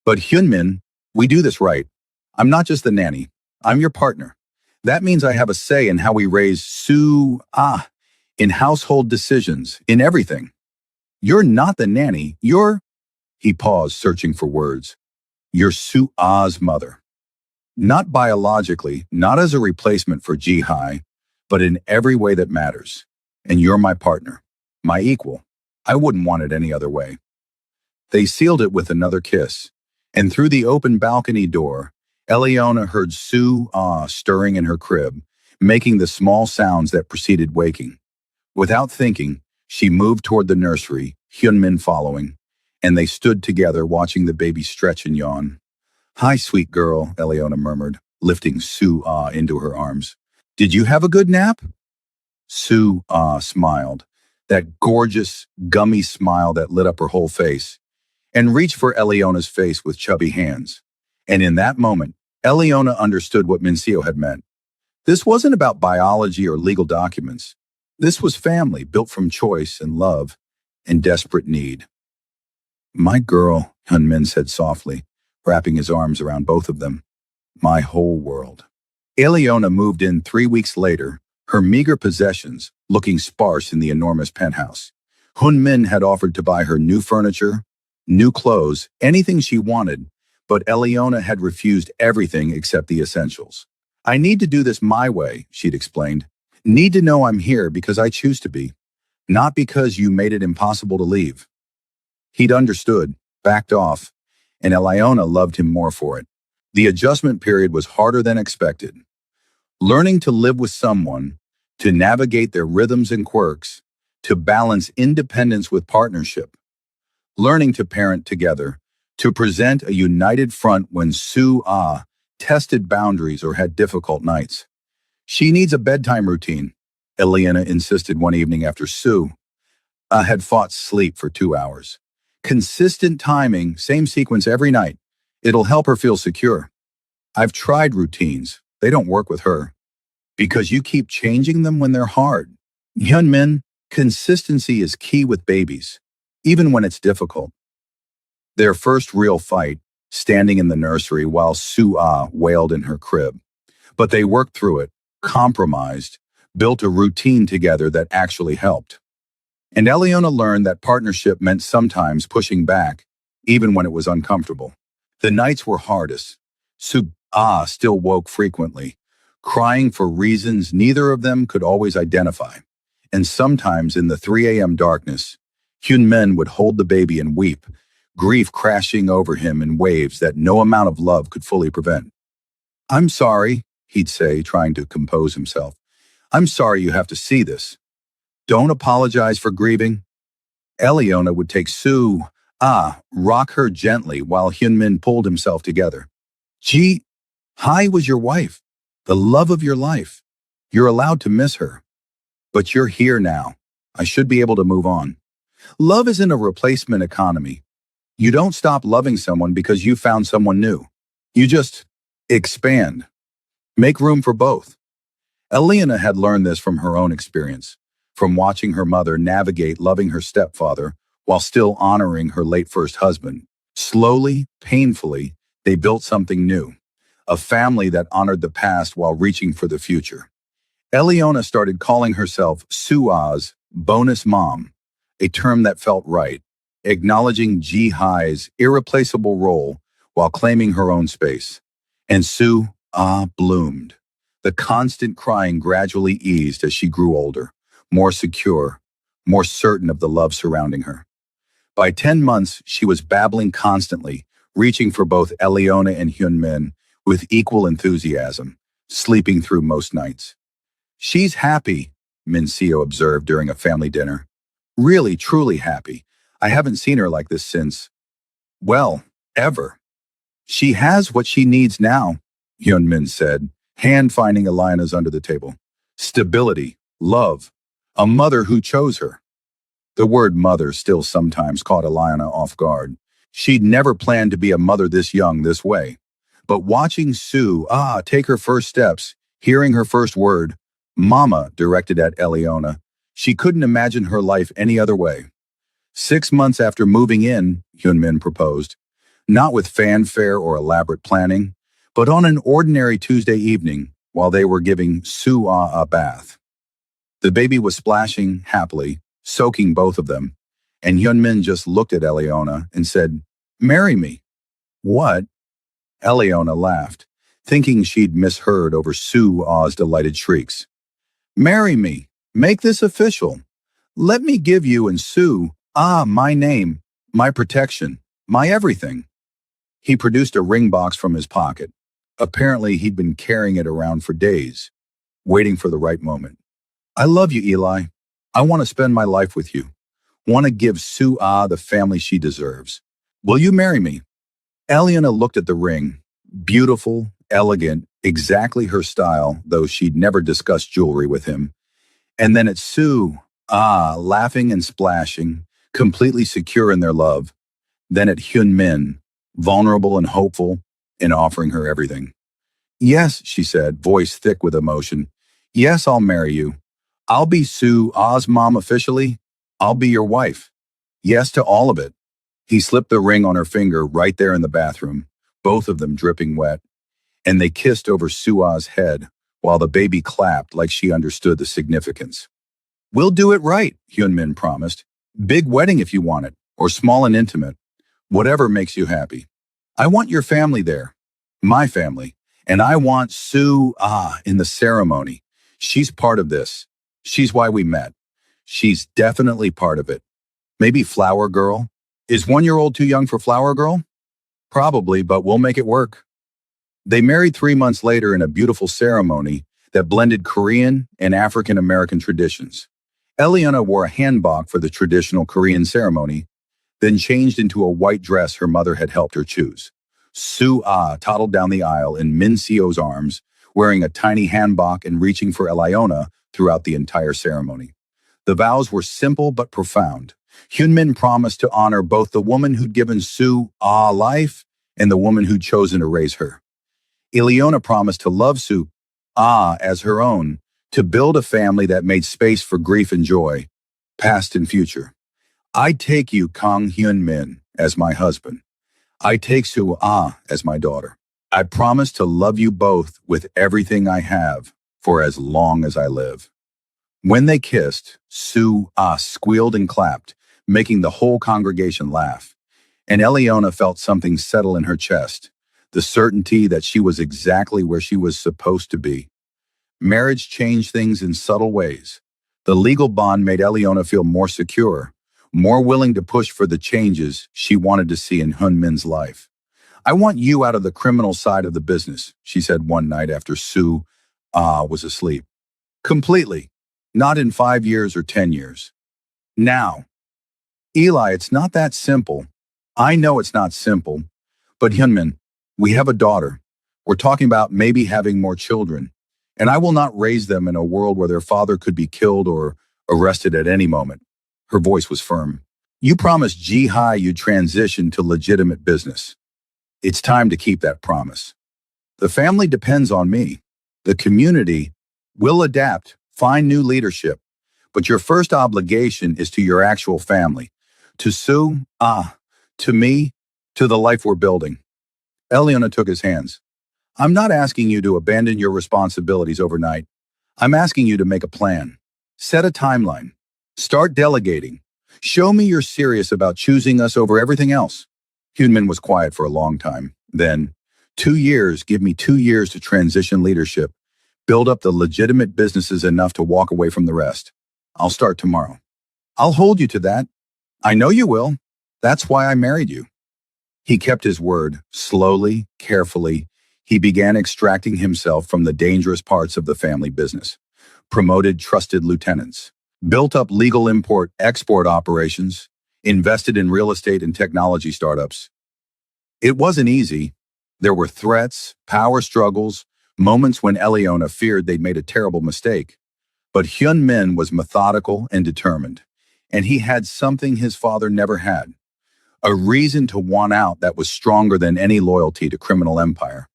But Hyunmin, we do this right. I'm not just the nanny. I'm your partner. That means I have a say in how we raise Su-ah, in household decisions, in everything. You're not the nanny. He paused, searching for words. You're Su-ah's mother. Not biologically, not as a replacement for Ji-hai, but in every way that matters. And you're my partner, my equal. I wouldn't want it any other way. They sealed it with another kiss, and through the open balcony door, Eleona heard Su-ah stirring in her crib, making the small sounds that preceded waking. Without thinking, she moved toward the nursery, Hyunmin following, and they stood together watching the baby stretch and yawn. Hi, sweet girl, Eliona murmured, lifting Sue Ah into her arms. Did you have a good nap? Sue Ah smiled, that gorgeous, gummy smile that lit up her whole face, and reached for Eliona's face with chubby hands. And in that moment, Eliona understood what Mincio had meant. This wasn't about biology or legal documents. This was family built from choice and love and desperate need. My girl, Hyunmin said softly, wrapping his arms around both of them. My whole world. Eliona moved in 3 weeks later, her meager possessions looking sparse in the enormous penthouse. Hyunmin had offered to buy her new furniture, new clothes, anything she wanted, but Eliona had refused everything except the essentials. I need to do this my way, she'd explained. Need to know I'm here because I choose to be, not because you made it impossible to leave. He'd understood, backed off, and Eliona loved him more for it. The adjustment period was harder than expected. Learning to live with someone, to navigate their rhythms and quirks, to balance independence with partnership. Learning to parent together, to present a united front when Sue Ah tested boundaries or had difficult nights. She needs a bedtime routine, Eliana insisted one evening after Sue had fought sleep for 2 hours. Consistent timing, same sequence every night. It'll help her feel secure. I've tried routines. They don't work with her. Because you keep changing them when they're hard. Hyunmin, consistency is key with babies, even when it's difficult. Their first real fight, standing in the nursery while Sue Ah wailed in her crib. But they worked through it, compromised, built a routine together that actually helped. And Eliona learned that partnership meant sometimes pushing back, even when it was uncomfortable. The nights were hardest. Sue Ah still woke frequently, crying for reasons neither of them could always identify. And sometimes in the 3 a.m. darkness, Hyunmin would hold the baby and weep, grief crashing over him in waves that no amount of love could fully prevent. I'm sorry, he'd say, trying to compose himself. I'm sorry you have to see this. Don't apologize for grieving. Eliona would take Sue, rock her gently while Hyunmin pulled himself together. Gee, Hai was your wife, the love of your life. You're allowed to miss her. But you're here now. I should be able to move on. Love isn't a replacement economy. You don't stop loving someone because you found someone new. You just expand. Make room for both. Eliana had learned this from her own experience, from watching her mother navigate loving her stepfather while still honoring her late first husband. Slowly, painfully, they built something new, a family that honored the past while reaching for the future. Eliona started calling herself Sua's bonus mom, a term that felt right, acknowledging Ji Hai's irreplaceable role while claiming her own space. And Sue bloomed. The constant crying gradually eased as she grew older, more secure, more certain of the love surrounding her. By 10 months, she was babbling constantly, reaching for both Eliona and Hyunmin with equal enthusiasm, sleeping through most nights. She's happy, Mincio observed during a family dinner. Really, truly happy. I haven't seen her like this since, well, ever. She has what she needs now, Hyunmin said, hand finding Alina's under the table. Stability, love, a mother who chose her. The word mother still sometimes caught Alina off guard. She'd never planned to be a mother this young this way. But watching Sue, take her first steps, hearing her first word, Mama, directed at Eliona, she couldn't imagine her life any other way. 6 months after moving in, Hyunmin proposed, not with fanfare or elaborate planning, but on an ordinary Tuesday evening while they were giving Sue a bath. The baby was splashing happily, soaking both of them, and Hyunmin just looked at Eliona and said, Marry me. What? Eliona laughed, thinking she'd misheard over Sue's delighted shrieks. Marry me. Make this official. Let me give you and Sue, my name, my protection, my everything. He produced a ring box from his pocket. Apparently, he'd been carrying it around for days, waiting for the right moment. I love you, Eli. I want to spend my life with you. Want to give Sue-Ah the family she deserves. Will you marry me? Eliana looked at the ring. Beautiful, elegant, exactly her style, though she'd never discussed jewelry with him. And then at Sue-Ah, laughing and splashing, completely secure in their love. Then at Hyun-min, vulnerable and hopeful, and offering her everything. Yes, she said, voice thick with emotion. Yes, I'll marry you. I'll be Sue-Ah's mom officially. I'll be your wife. Yes to all of it. He slipped the ring on her finger right there in the bathroom, both of them dripping wet, and they kissed over Sue-Ah's head while the baby clapped like she understood the significance. We'll do it right, Hyun-min promised. Big wedding if you want it, or small and intimate. Whatever makes you happy. I want your family there. My family. And I want Sue-Ah in the ceremony. She's part of this. She's why we met. She's definitely part of it. Maybe Flower Girl? Is 1-year-old too young for Flower Girl? Probably, but we'll make it work. They married 3 months later in a beautiful ceremony that blended Korean and African American traditions. Eliana wore a hanbok for the traditional Korean ceremony, then changed into a white dress her mother had helped her choose. Sue-Ah toddled down the aisle in Min Seo's arms, wearing a tiny hanbok and reaching for Eliana throughout the entire ceremony. The vows were simple but profound. Hyunmin promised to honor both the woman who'd given Sue-Ah life and the woman who'd chosen to raise her. Ileana promised to love Sue-Ah as her own, to build a family that made space for grief and joy, past and future. I take you, Kang Hyun-min, as my husband. I take Sue-Ah as my daughter. I promise to love you both with everything I have for as long as I live. When they kissed, Sue-Ah squealed and clapped, making the whole congregation laugh. And Eliona felt something settle in her chest, the certainty that she was exactly where she was supposed to be. Marriage changed things in subtle ways. The legal bond made Eliona feel more secure, more willing to push for the changes she wanted to see in Hyunmin's life. I want you out of the criminal side of the business, she said one night after Sue-Ah was asleep. Completely. Not in 5 years or 10 years. Now. Eli, it's not that simple. I know it's not simple. But Hyunmin, we have a daughter. We're talking about maybe having more children. And I will not raise them in a world where their father could be killed or arrested at any moment. Her voice was firm. You promised Ji-Hai you'd transition to legitimate business. It's time to keep that promise. The family depends on me. The community will adapt, find new leadership. But your first obligation is to your actual family. To Sue-Ah, to me, to the life we're building. Eliana took his hands. I'm not asking you to abandon your responsibilities overnight. I'm asking you to make a plan. Set a timeline. Start delegating. Show me you're serious about choosing us over everything else. Hyunmin was quiet for a long time. Then, 2 years, give me 2 years to transition leadership. Build up the legitimate businesses enough to walk away from the rest. I'll start tomorrow. I'll hold you to that. I know you will. That's why I married you. He kept his word. Slowly, carefully, he began extracting himself from the dangerous parts of the family business. Promoted trusted lieutenants. Built up legal import-export operations. Invested in real estate and technology startups. It wasn't easy. There were threats, power struggles, moments when Eliona feared they'd made a terrible mistake. But Hyun-min was methodical and determined. And he had something his father never had. A reason to want out that was stronger than any loyalty to criminal empire.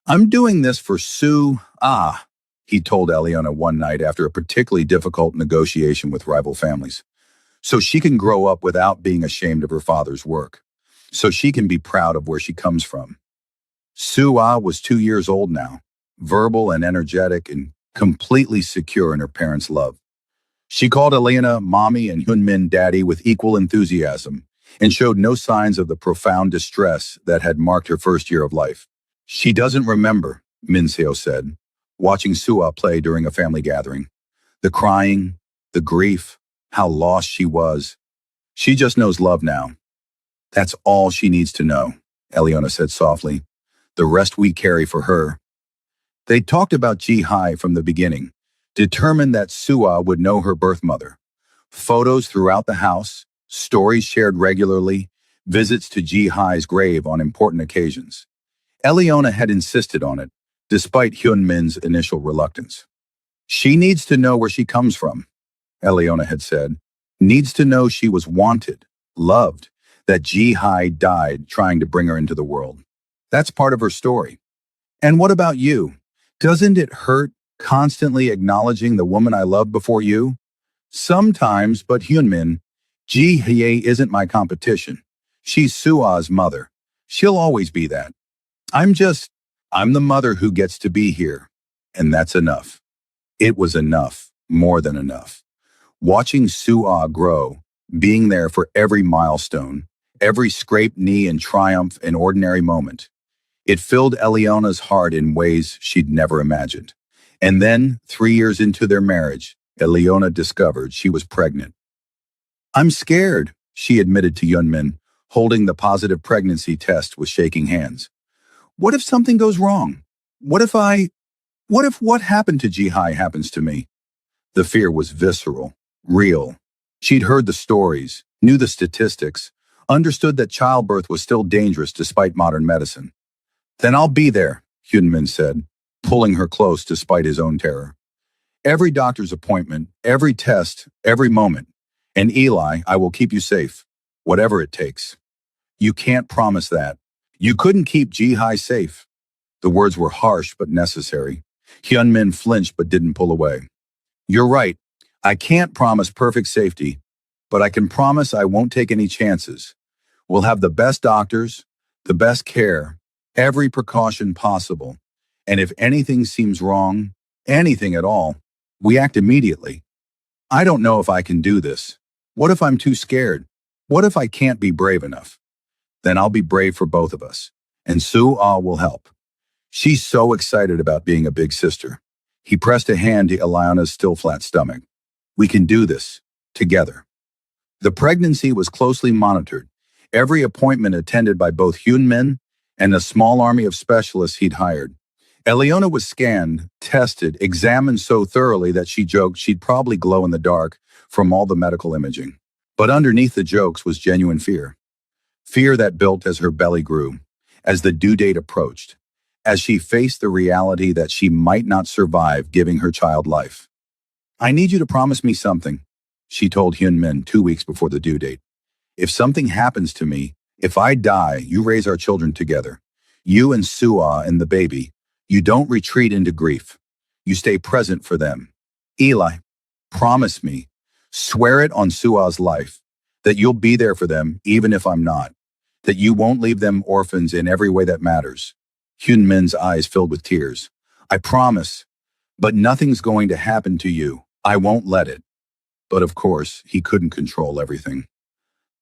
I'm doing this for Sue-Ah, he told Eliana one night after a particularly difficult negotiation with rival families. So she can grow up without being ashamed of her father's work. So she can be proud of where she comes from. Sue-Ah was 2 years old now, verbal and energetic and completely secure in her parents' love. She called Elena mommy and Hyunmin daddy with equal enthusiasm and showed no signs of the profound distress that had marked her first year of life. She doesn't remember, Min Seo said, watching Sue-Ah play during a family gathering. The crying, the grief, how lost she was. She just knows love now. That's all she needs to know, Eliona said softly. The rest we carry for her. They talked about Ji-Hai from the beginning, determined that Sue-Ah would know her birth mother. Photos throughout the house, stories shared regularly, visits to Ji Hai's grave on important occasions. Eliona had insisted on it, despite Hyun Min's initial reluctance. She needs to know where she comes from, Eliona had said. Needs to know she was wanted, loved, that Ji Hai died trying to bring her into the world. That's part of her story. And what about you? Doesn't it hurt constantly acknowledging the woman I loved before you? Sometimes, but Hyunmin, Ji Hye isn't my competition. She's Sua's mother. She'll always be that. I'm just, I'm the mother who gets to be here. And that's enough. It was enough, more than enough. Watching Sua grow, being there for every milestone, every scraped knee and triumph and ordinary moment. It filled Eliona's heart in ways she'd never imagined. And then, 3 years into their marriage, Eliona discovered she was pregnant. I'm scared, she admitted to Yunmin, holding the positive pregnancy test with shaking hands. What if something goes wrong? What if what happened to Jihai happens to me? The fear was visceral, real. She'd heard the stories, knew the statistics, understood that childbirth was still dangerous despite modern medicine. Then I'll be there, Hyunmin said, pulling her close despite his own terror. Every doctor's appointment, every test, every moment. And Eli, I will keep you safe, whatever it takes. You can't promise that. You couldn't keep Jihai safe. The words were harsh but necessary. Hyunmin flinched but didn't pull away. You're right. I can't promise perfect safety, but I can promise I won't take any chances. We'll have the best doctors, the best care, every precaution possible. And if anything seems wrong, anything at all, we act immediately. I don't know if I can do this. What if I'm too scared? What if I can't be brave enough? Then I'll be brave for both of us. And Sue-ah will help. She's so excited about being a big sister. He pressed a hand to Iliona's still flat stomach. We can do this, together. The pregnancy was closely monitored, every appointment attended by both Hyunmin and a small army of specialists he'd hired. Eliona was scanned, tested, examined so thoroughly that she joked she'd probably glow in the dark from all the medical imaging. But underneath the jokes was genuine fear. Fear that built as her belly grew, as the due date approached, as she faced the reality that she might not survive giving her child life. I need you to promise me something, she told Hyunmin 2 weeks before the due date. If something happens to me, if I die, you raise our children together. You and Sua and the baby. You don't retreat into grief. You stay present for them. Eli, promise me, swear it on Sua's life, that you'll be there for them even if I'm not, that you won't leave them orphans in every way that matters. Hyunmin's eyes filled with tears. I promise, but nothing's going to happen to you. I won't let it. But of course, he couldn't control everything.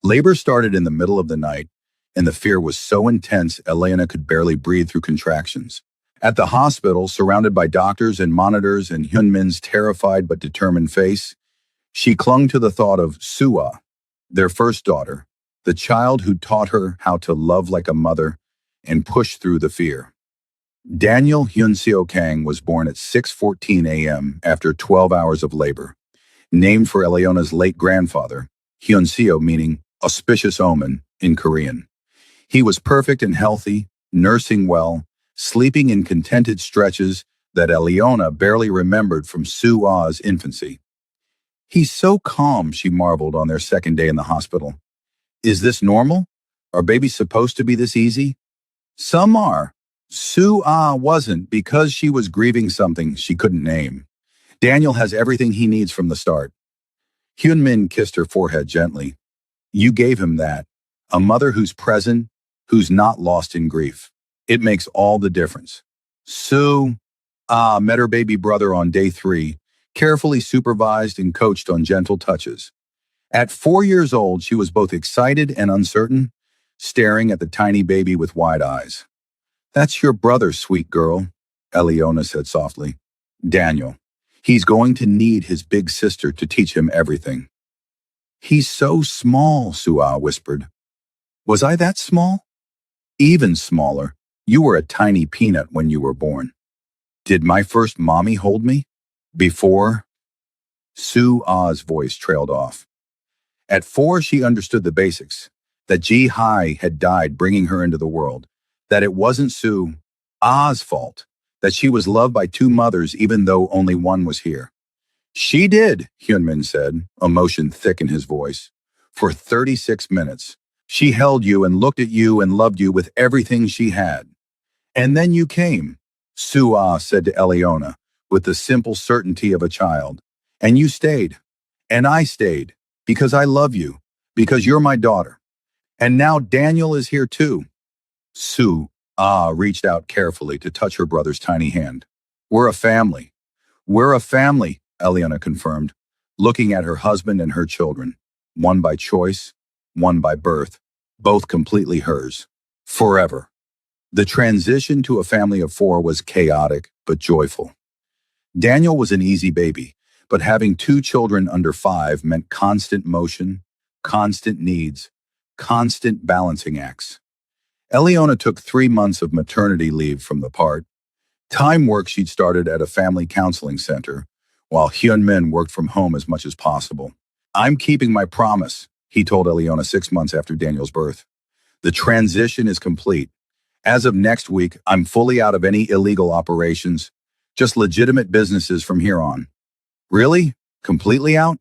Labor started in the middle of the night, and the fear was so intense Elena could barely breathe through contractions. At the hospital, surrounded by doctors and monitors and Hyunmin's terrified but determined face, she clung to the thought of Sua, their first daughter, the child who taught her how to love like a mother and push through the fear. Daniel Hyunseo Kang was born at 6:14 a.m. after 12 hours of labor. Named for Eleona's late grandfather, Hyunseo meaning auspicious omen in Korean. He was perfect and healthy, nursing well, sleeping in contented stretches that Eleona barely remembered from Sue-ah's infancy. He's so calm, she marveled on their second day in the hospital. Is this normal? Are babies supposed to be this easy? Some are. Sue-ah wasn't because she was grieving something she couldn't name. Daniel has everything he needs from the start. Hyunmin kissed her forehead gently. You gave him that. A mother who's present, who's not lost in grief. It makes all the difference. Sue-ah met her baby brother on day 3, carefully supervised and coached on gentle touches. At 4 years old, she was both excited and uncertain, staring at the tiny baby with wide eyes. That's your brother, sweet girl, Eliona said softly. Daniel. He's going to need his big sister to teach him everything. He's so small, Sua whispered. Was I that small? Even smaller. You were a tiny peanut when you were born. Did my first mommy hold me? Before? Sue-ah's voice trailed off. At 4, she understood the basics, that Ji Hai had died bringing her into the world, that it wasn't Su A's fault, that she was loved by 2 mothers even though only one was here. She did, Hyunmin said, emotion thick in his voice. For 36 minutes, she held you and looked at you and loved you with everything she had. And then you came, Su-ah said to Eliona, with the simple certainty of a child. And you stayed. And I stayed, because I love you, because you're my daughter. And now Daniel is here too. Su-ah reached out carefully to touch her brother's tiny hand. We're a family. We're a family, Eliana confirmed, looking at her husband and her children, one by choice, one by birth, both completely hers. Forever. The transition to a family of 4 was chaotic but joyful. Daniel was an easy baby, but having 2 children under 5 meant constant motion, constant needs, constant balancing acts. Eliona took 3 months of maternity leave from the part. Time work she'd started at a family counseling center, while Hyunmin worked from home as much as possible. I'm keeping my promise, he told Eliona 6 months after Daniel's birth. The transition is complete. As of next week, I'm fully out of any illegal operations, just legitimate businesses from here on. Really? Completely out?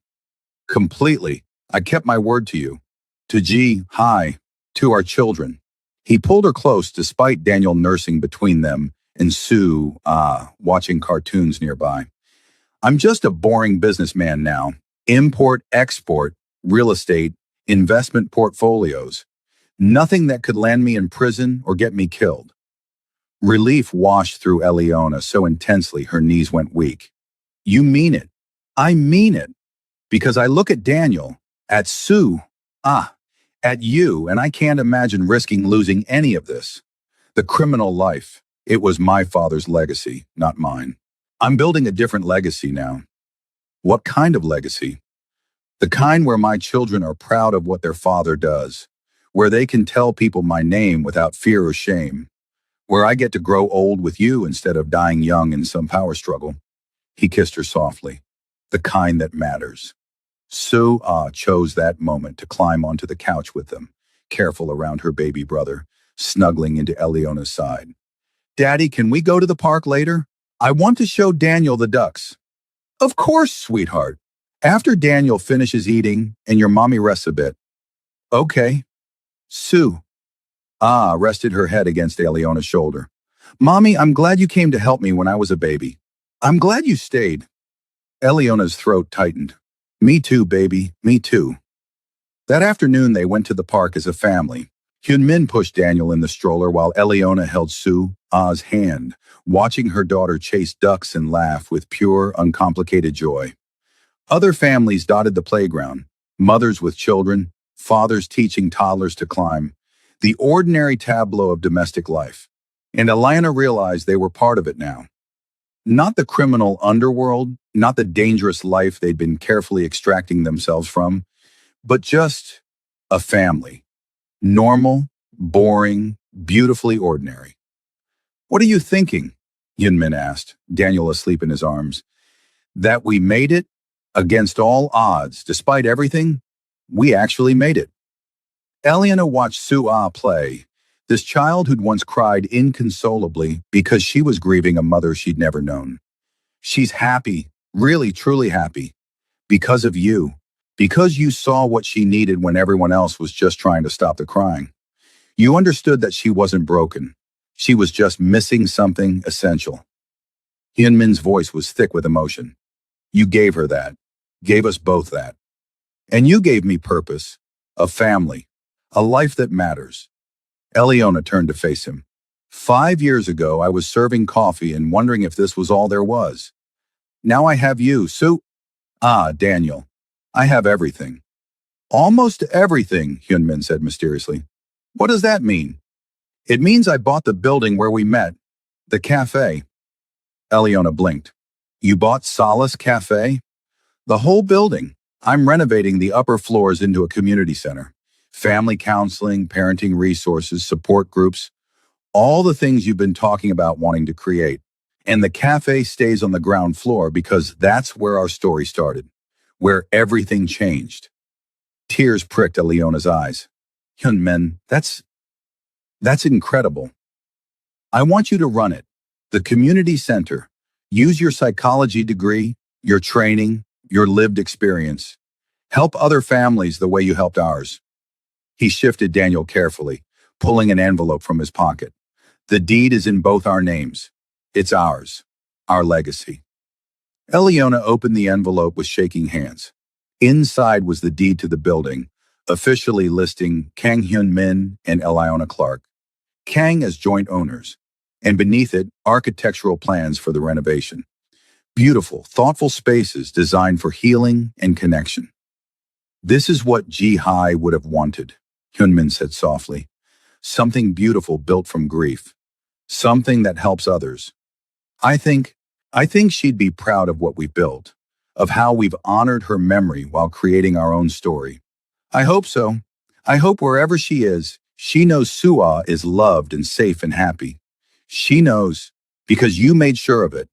Completely. I kept my word to you. To Ji, Hai, to our children. He pulled her close despite Daniel nursing between them and Sue, watching cartoons nearby. I'm just a boring businessman now. Import, export, real estate, investment portfolios. Nothing that could land me in prison or get me killed. Relief washed through Eliona so intensely her knees went weak. You mean it. I mean it. Because I look at Daniel, at Sue, at you, and I can't imagine risking losing any of this. The criminal life. It was my father's legacy, not mine. I'm building a different legacy now. What kind of legacy? The kind where my children are proud of what their father does, where they can tell people my name without fear or shame, where I get to grow old with you instead of dying young in some power struggle. He kissed her softly. The kind that matters. Su-ah chose that moment to climb onto the couch with them, careful around her baby brother, snuggling into Eliona's side. Daddy, can we go to the park later? I want to show Daniel the ducks. Of course, sweetheart. After Daniel finishes eating and your mommy rests a bit. Okay. Sue. Rested her head against Eliona's shoulder. Mommy, I'm glad you came to help me when I was a baby. I'm glad you stayed. Eliona's throat tightened. Me too, baby. Me too. That afternoon, they went to the park as a family. Hyunmin pushed Daniel in the stroller while Eliona held Su-ah's hand, watching her daughter chase ducks and laugh with pure, uncomplicated joy. Other families dotted the playground, mothers with children, fathers teaching toddlers to climb, the ordinary tableau of domestic life. And Eliana realized they were part of it now. Not the criminal underworld, not the dangerous life they'd been carefully extracting themselves from, but just a family. Normal, boring, beautifully ordinary. What are you thinking? Hyunmin asked, Daniel asleep in his arms. That we made it? Against all odds, despite everything? We actually made it. Eliana watched Su-ah play, this child who'd once cried inconsolably because she was grieving a mother she'd never known. She's happy, really, truly happy. Because of you. Because you saw what she needed when everyone else was just trying to stop the crying. You understood that she wasn't broken. She was just missing something essential. Hyunmin's voice was thick with emotion. You gave her that. Gave us both that. And you gave me purpose, a family, a life that matters. Eliona turned to face him. 5 years ago, I was serving coffee and wondering if this was all there was. Now I have you, Daniel. I have everything. Almost everything, Hyunmin said mysteriously. What does that mean? It means I bought the building where we met, the cafe. Eliona blinked. You bought Solace Cafe? The whole building. I'm renovating the upper floors into a community center. Family counseling, parenting resources, support groups, all the things you've been talking about wanting to create. And the cafe stays on the ground floor because that's where our story started, where everything changed. Tears pricked Leona's eyes. Hyunmin, that's incredible. I want you to run it. The community center. Use your psychology degree, your training, your lived experience. Help other families the way you helped ours. He shifted Daniel carefully, pulling an envelope from his pocket. The deed is in both our names. It's ours. Our legacy. Eliona opened the envelope with shaking hands. Inside was the deed to the building, officially listing Kang Hyun Min and Eliona Clark, Kang as joint owners, and beneath it, architectural plans for the renovation. Beautiful, thoughtful spaces designed for healing and connection. This is what Ji Hai would have wanted, Hyunmin said softly. Something beautiful built from grief. Something that helps others. I think she'd be proud of what we built, of how we've honored her memory while creating our own story. I hope so. I hope wherever she is, she knows Sua is loved and safe and happy. She knows, because you made sure of it.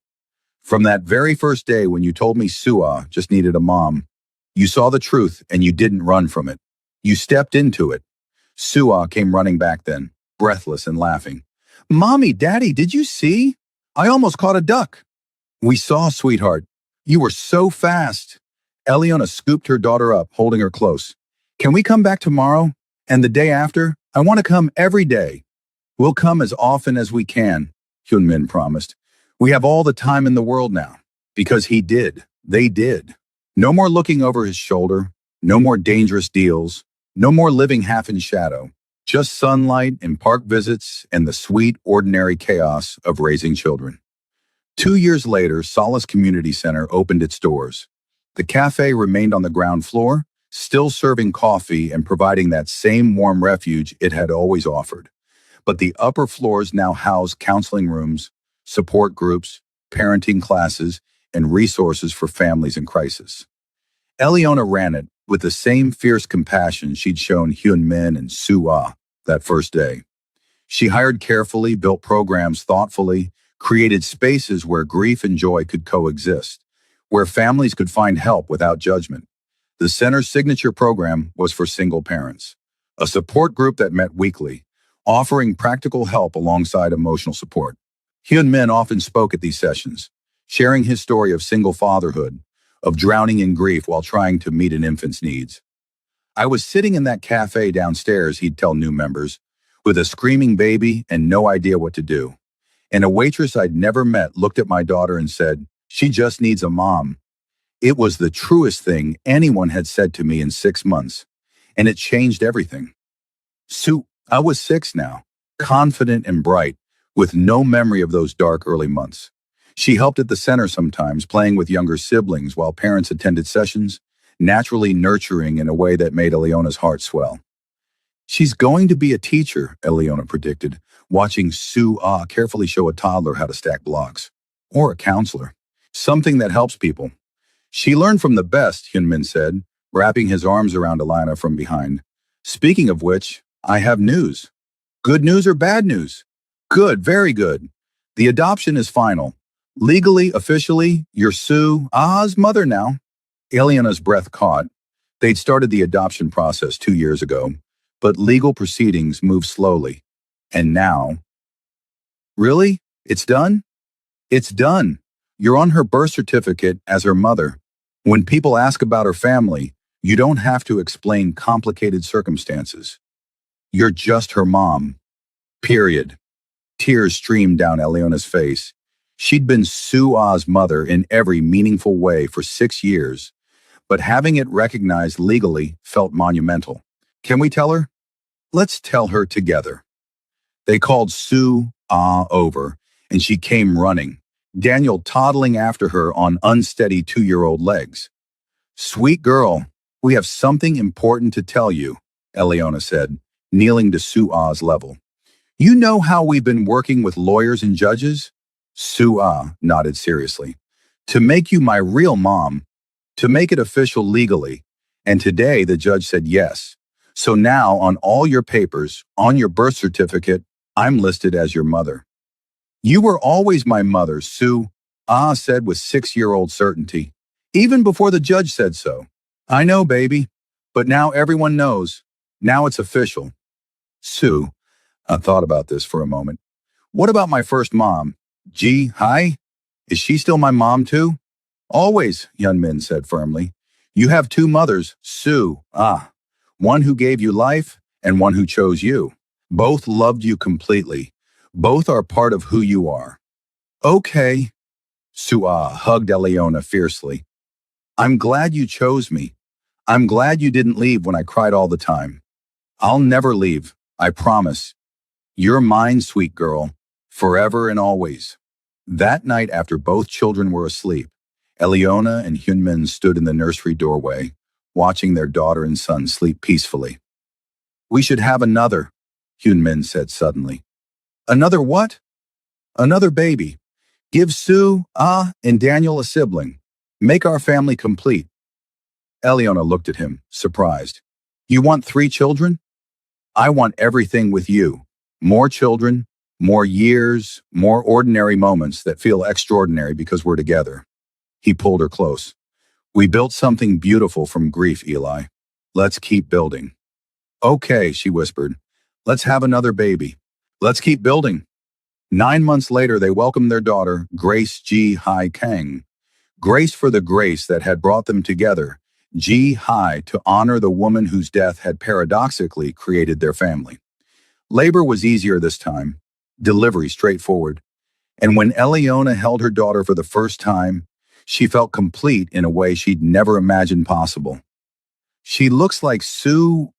From that very first day when you told me Sua just needed a mom, you saw the truth and you didn't run from it. You stepped into it. Sua came running back then, breathless and laughing. Mommy, Daddy, did you see? I almost caught a duck. We saw, sweetheart. You were so fast. Eliona scooped her daughter up, holding her close. Can we come back tomorrow? And the day after? I want to come every day. We'll come as often as we can, Hyunmin promised. We have all the time in the world now. Because he did. They did. No more looking over his shoulder. No more dangerous deals. No more living half in shadow. Just sunlight and park visits and the sweet, ordinary chaos of raising children. 2 years later, Solace Community Center opened its doors. The cafe remained on the ground floor, still serving coffee and providing that same warm refuge it had always offered. But the upper floors now house counseling rooms, support groups, parenting classes, and resources for families in crisis. Eliona ran it with the same fierce compassion she'd shown Hyun Min and Sua that first day. She hired carefully, built programs thoughtfully, created spaces where grief and joy could coexist, where families could find help without judgment. The center's signature program was for single parents, a support group that met weekly, offering practical help alongside emotional support. Hyun Min often spoke at these sessions, sharing his story of single fatherhood, of drowning in grief while trying to meet an infant's needs. I was sitting in that cafe downstairs, he'd tell new members, with a screaming baby and no idea what to do. And a waitress I'd never met looked at my daughter and said, "She just needs a mom." It was the truest thing anyone had said to me in 6 months, and it changed everything. I was 6 now, confident and bright, with no memory of those dark early months. She helped at the center sometimes, playing with younger siblings while parents attended sessions, naturally nurturing in a way that made Eleona's heart swell. She's going to be a teacher, Eleona predicted, watching Sue Ah carefully show a toddler how to stack blocks. Or a counselor. Something that helps people. She learned from the best, Hyunmin said, wrapping his arms around Alana from behind. Speaking of which, I have news. Good news or bad news? Good, very good. The adoption is final. Legally, officially, you're Sue Ah's mother now. Eleona's breath caught. They'd started the adoption process 2 years ago, but legal proceedings moved slowly. And now... Really? It's done? It's done. You're on her birth certificate as her mother. When people ask about her family, you don't have to explain complicated circumstances. You're just her mom. Period. Tears streamed down Eleona's face. She'd been Sue Ah's mother in every meaningful way for 6 years, but having it recognized legally felt monumental. Can we tell her? Let's tell her together. They called Sue Ah over, and she came running, Daniel toddling after her on unsteady 2-year-old legs. Sweet girl, we have something important to tell you, Eleona said, kneeling to Sue Ah's level. You know how we've been working with lawyers and judges? Sue Ah nodded seriously. To make you my real mom, to make it official legally, and today the judge said yes. So now on all your papers, on your birth certificate, I'm listed as your mother. You were always my mother, Sue Ah said with 6-year-old certainty, even before the judge said so. I know, baby, But now everyone knows. Now it's official. Sue, I thought about this for a moment. What about my first mom? Ji, hi? Is she still my mom too? Always, Yunmin said firmly. You have two mothers, Sue, one who gave you life and one who chose you. Both loved you completely. Both are part of who you are. Okay, Sue hugged Eliona fiercely. I'm glad you chose me. I'm glad you didn't leave when I cried all the time. I'll never leave, I promise. You're mine, sweet girl, forever and always. That night after both children were asleep, Eliona and Hyunmin stood in the nursery doorway, watching their daughter and son sleep peacefully. We should have another, Hyunmin said suddenly. Another what? Another baby. Give Sue, and Daniel a sibling. Make our family complete. Eliona looked at him, surprised. You want 3 children? I want everything with you. More children, more years, more ordinary moments that feel extraordinary because we're together. He pulled her close. We built something beautiful from grief, Eli. Let's keep building. Okay, she whispered. Let's have another baby. Let's keep building. 9 months later, they welcomed their daughter, Grace Ji Hai Kang. Grace for the grace that had brought them together. Ji Hai to honor the woman whose death had paradoxically created their family. Labor was easier this time. Delivery straightforward. And when Eliona held her daughter for the first time, she felt complete in a way she'd never imagined possible. She looks like Sue,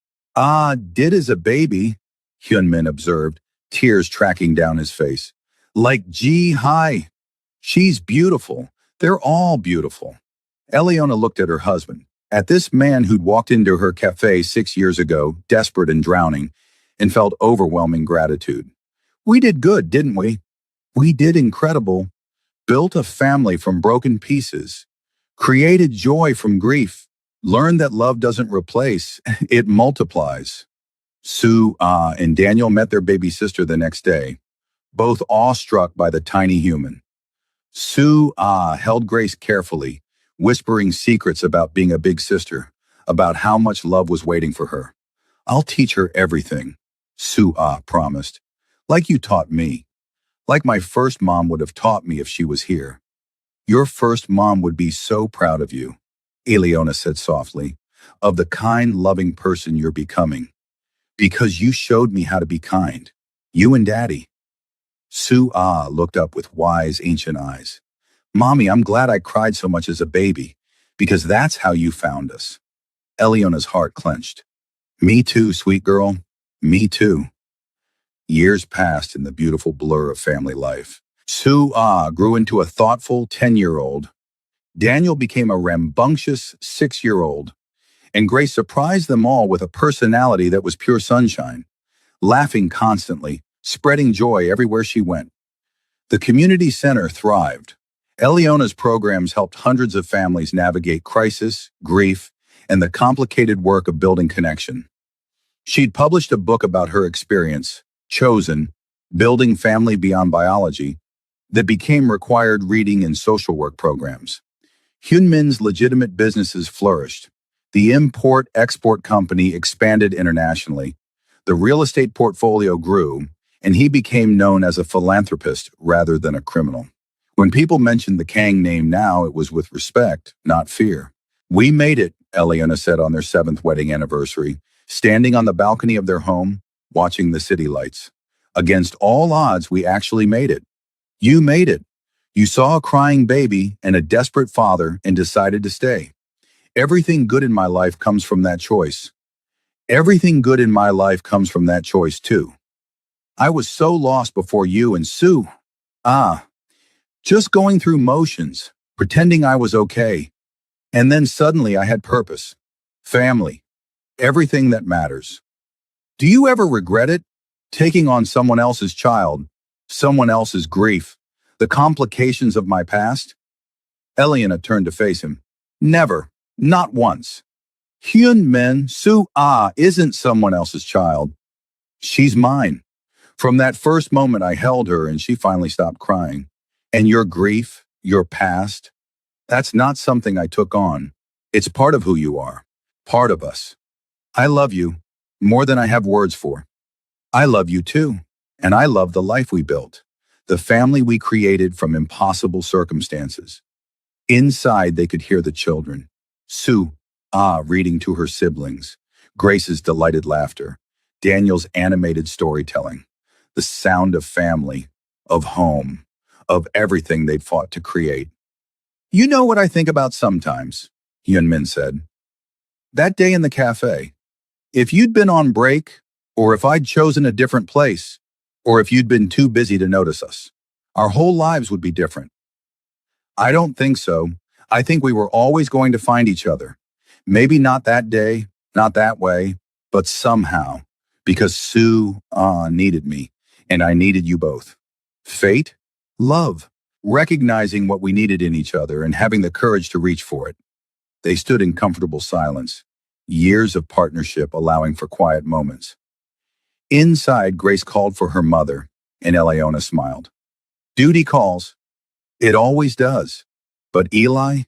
did as a baby, Hyunmin observed, tears tracking down his face. Like Ji Hai. She's beautiful. They're all beautiful. Eliona looked at her husband, at this man who'd walked into her cafe 6 years ago, desperate and drowning, and felt overwhelming gratitude. We did good, didn't we? We did incredible. Built a family from broken pieces. Created joy from grief. Learned that love doesn't replace, it multiplies. Sue and Daniel met their baby sister the next day, both awestruck by the tiny human. Sue held Grace carefully, whispering secrets about being a big sister, about how much love was waiting for her. I'll teach her everything, Sue promised. Like you taught me. Like my first mom would have taught me if she was here. Your first mom would be so proud of you, Eliona said softly, of the kind, loving person you're becoming. Because you showed me how to be kind. You and Daddy. Sue looked up with wise, ancient eyes. Mommy, I'm glad I cried so much as a baby, because that's how you found us. Eliona's heart clenched. Me too, sweet girl. Me too. Years passed in the beautiful blur of family life. Sue grew into a thoughtful 10-year-old. Daniel became a rambunctious 6-year-old. And Grace surprised them all with a personality that was pure sunshine, laughing constantly, spreading joy everywhere she went. The community center thrived. Eliona's programs helped hundreds of families navigate crisis, grief, and the complicated work of building connection. She'd published a book about her experience, Chosen, Building Family Beyond Biology, that became required reading in social work programs. Hyunmin's legitimate businesses flourished. The import-export company expanded internationally. The real estate portfolio grew, and he became known as a philanthropist rather than a criminal. When people mentioned the Kang name now, it was with respect, not fear. We made it, Eliona said on their 7th wedding anniversary, standing on the balcony of their home, watching the city lights. Against all odds, we actually made it. You made it. You saw a crying baby and a desperate father and decided to stay. Everything good in my life comes from that choice. Everything good in my life comes from that choice, too. I was so lost before you and Sue. Just going through motions, pretending I was okay. And then suddenly I had purpose. Family. Everything that matters. Do you ever regret it? Taking on someone else's child, someone else's grief, the complications of my past? Eliana turned to face him. Never. Not once. Hyunmin Sue isn't someone else's child. She's mine. From that first moment I held her and she finally stopped crying. And your grief, your past, that's not something I took on. It's part of who you are. Part of us. I love you more than I have words for. I love you too. And I love the life we built, the family we created from impossible circumstances. Inside, they could hear the children. Sue, reading to her siblings. Grace's delighted laughter. Daniel's animated storytelling. The sound of family, of home, of everything they'd fought to create. You know what I think about sometimes, Hyun Min said. That day in the cafe. If you'd been on break, or if I'd chosen a different place, or if you'd been too busy to notice us, our whole lives would be different. I don't think so. I think we were always going to find each other. Maybe not that day, not that way, but somehow, because Sue needed me, and I needed you both. Fate? Love. Recognizing what we needed in each other and having the courage to reach for it. They stood in comfortable silence, years of partnership allowing for quiet moments. Inside, Grace called for her mother, and Eleona smiled. Duty calls. It always does. But Eli,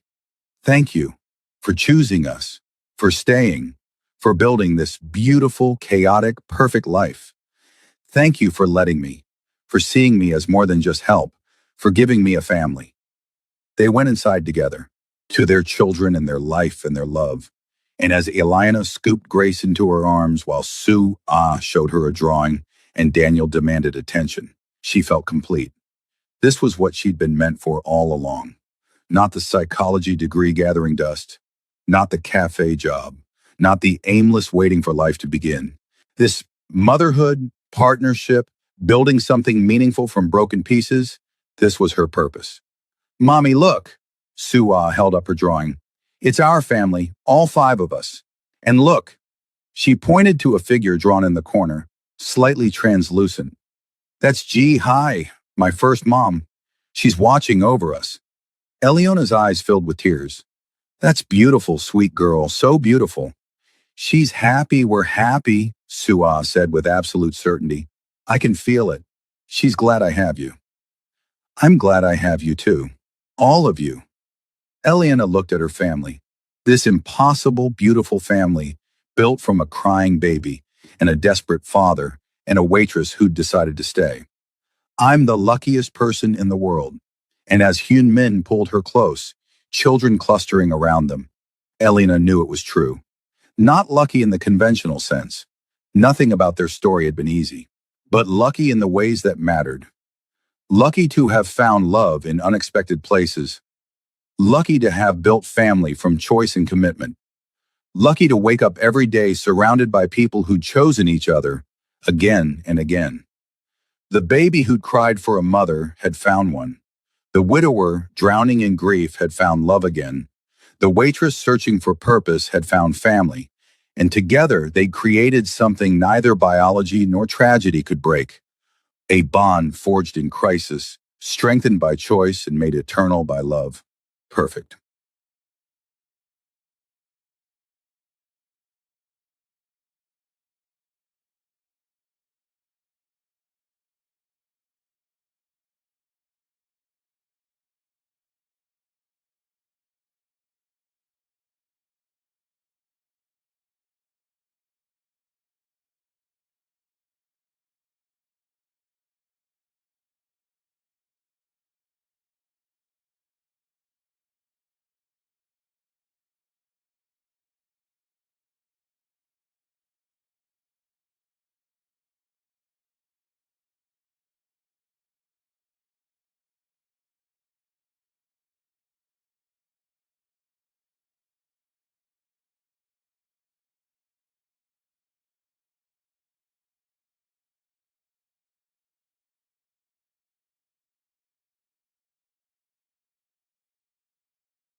thank you for choosing us, for staying, for building this beautiful, chaotic, perfect life. Thank you for letting me, for seeing me as more than just help, for giving me a family. They went inside together, to their children and their life and their love. And as Eliana scooped Grace into her arms while Sue showed her a drawing and Daniel demanded attention, she felt complete. This was what she'd been meant for all along. Not the psychology degree gathering dust, not the cafe job, not the aimless waiting for life to begin. This motherhood, partnership, building something meaningful from broken pieces, this was her purpose. Mommy, look. Sue held up her drawing. It's our family, all five of us. And look. She pointed to a figure drawn in the corner, slightly translucent. That's Ji Hai, my first mom. She's watching over us. Eleona's eyes filled with tears. That's beautiful, sweet girl, so beautiful. She's happy we're happy, Sue said with absolute certainty. I can feel it. She's glad I have you. I'm glad I have you too. All of you. Eliana looked at her family. This impossible, beautiful family, built from a crying baby and a desperate father and a waitress who'd decided to stay. I'm the luckiest person in the world. And as Hyun Min pulled her close, children clustering around them, Elena knew it was true. Not lucky in the conventional sense. Nothing about their story had been easy, but lucky in the ways that mattered. Lucky to have found love in unexpected places. Lucky to have built family from choice and commitment. Lucky to wake up every day surrounded by people who'd chosen each other again and again. The baby who'd cried for a mother had found one. The widower, drowning in grief, had found love again. The waitress searching for purpose had found family. And together they'd created something neither biology nor tragedy could break. A bond forged in crisis, strengthened by choice and made eternal by love. Perfect.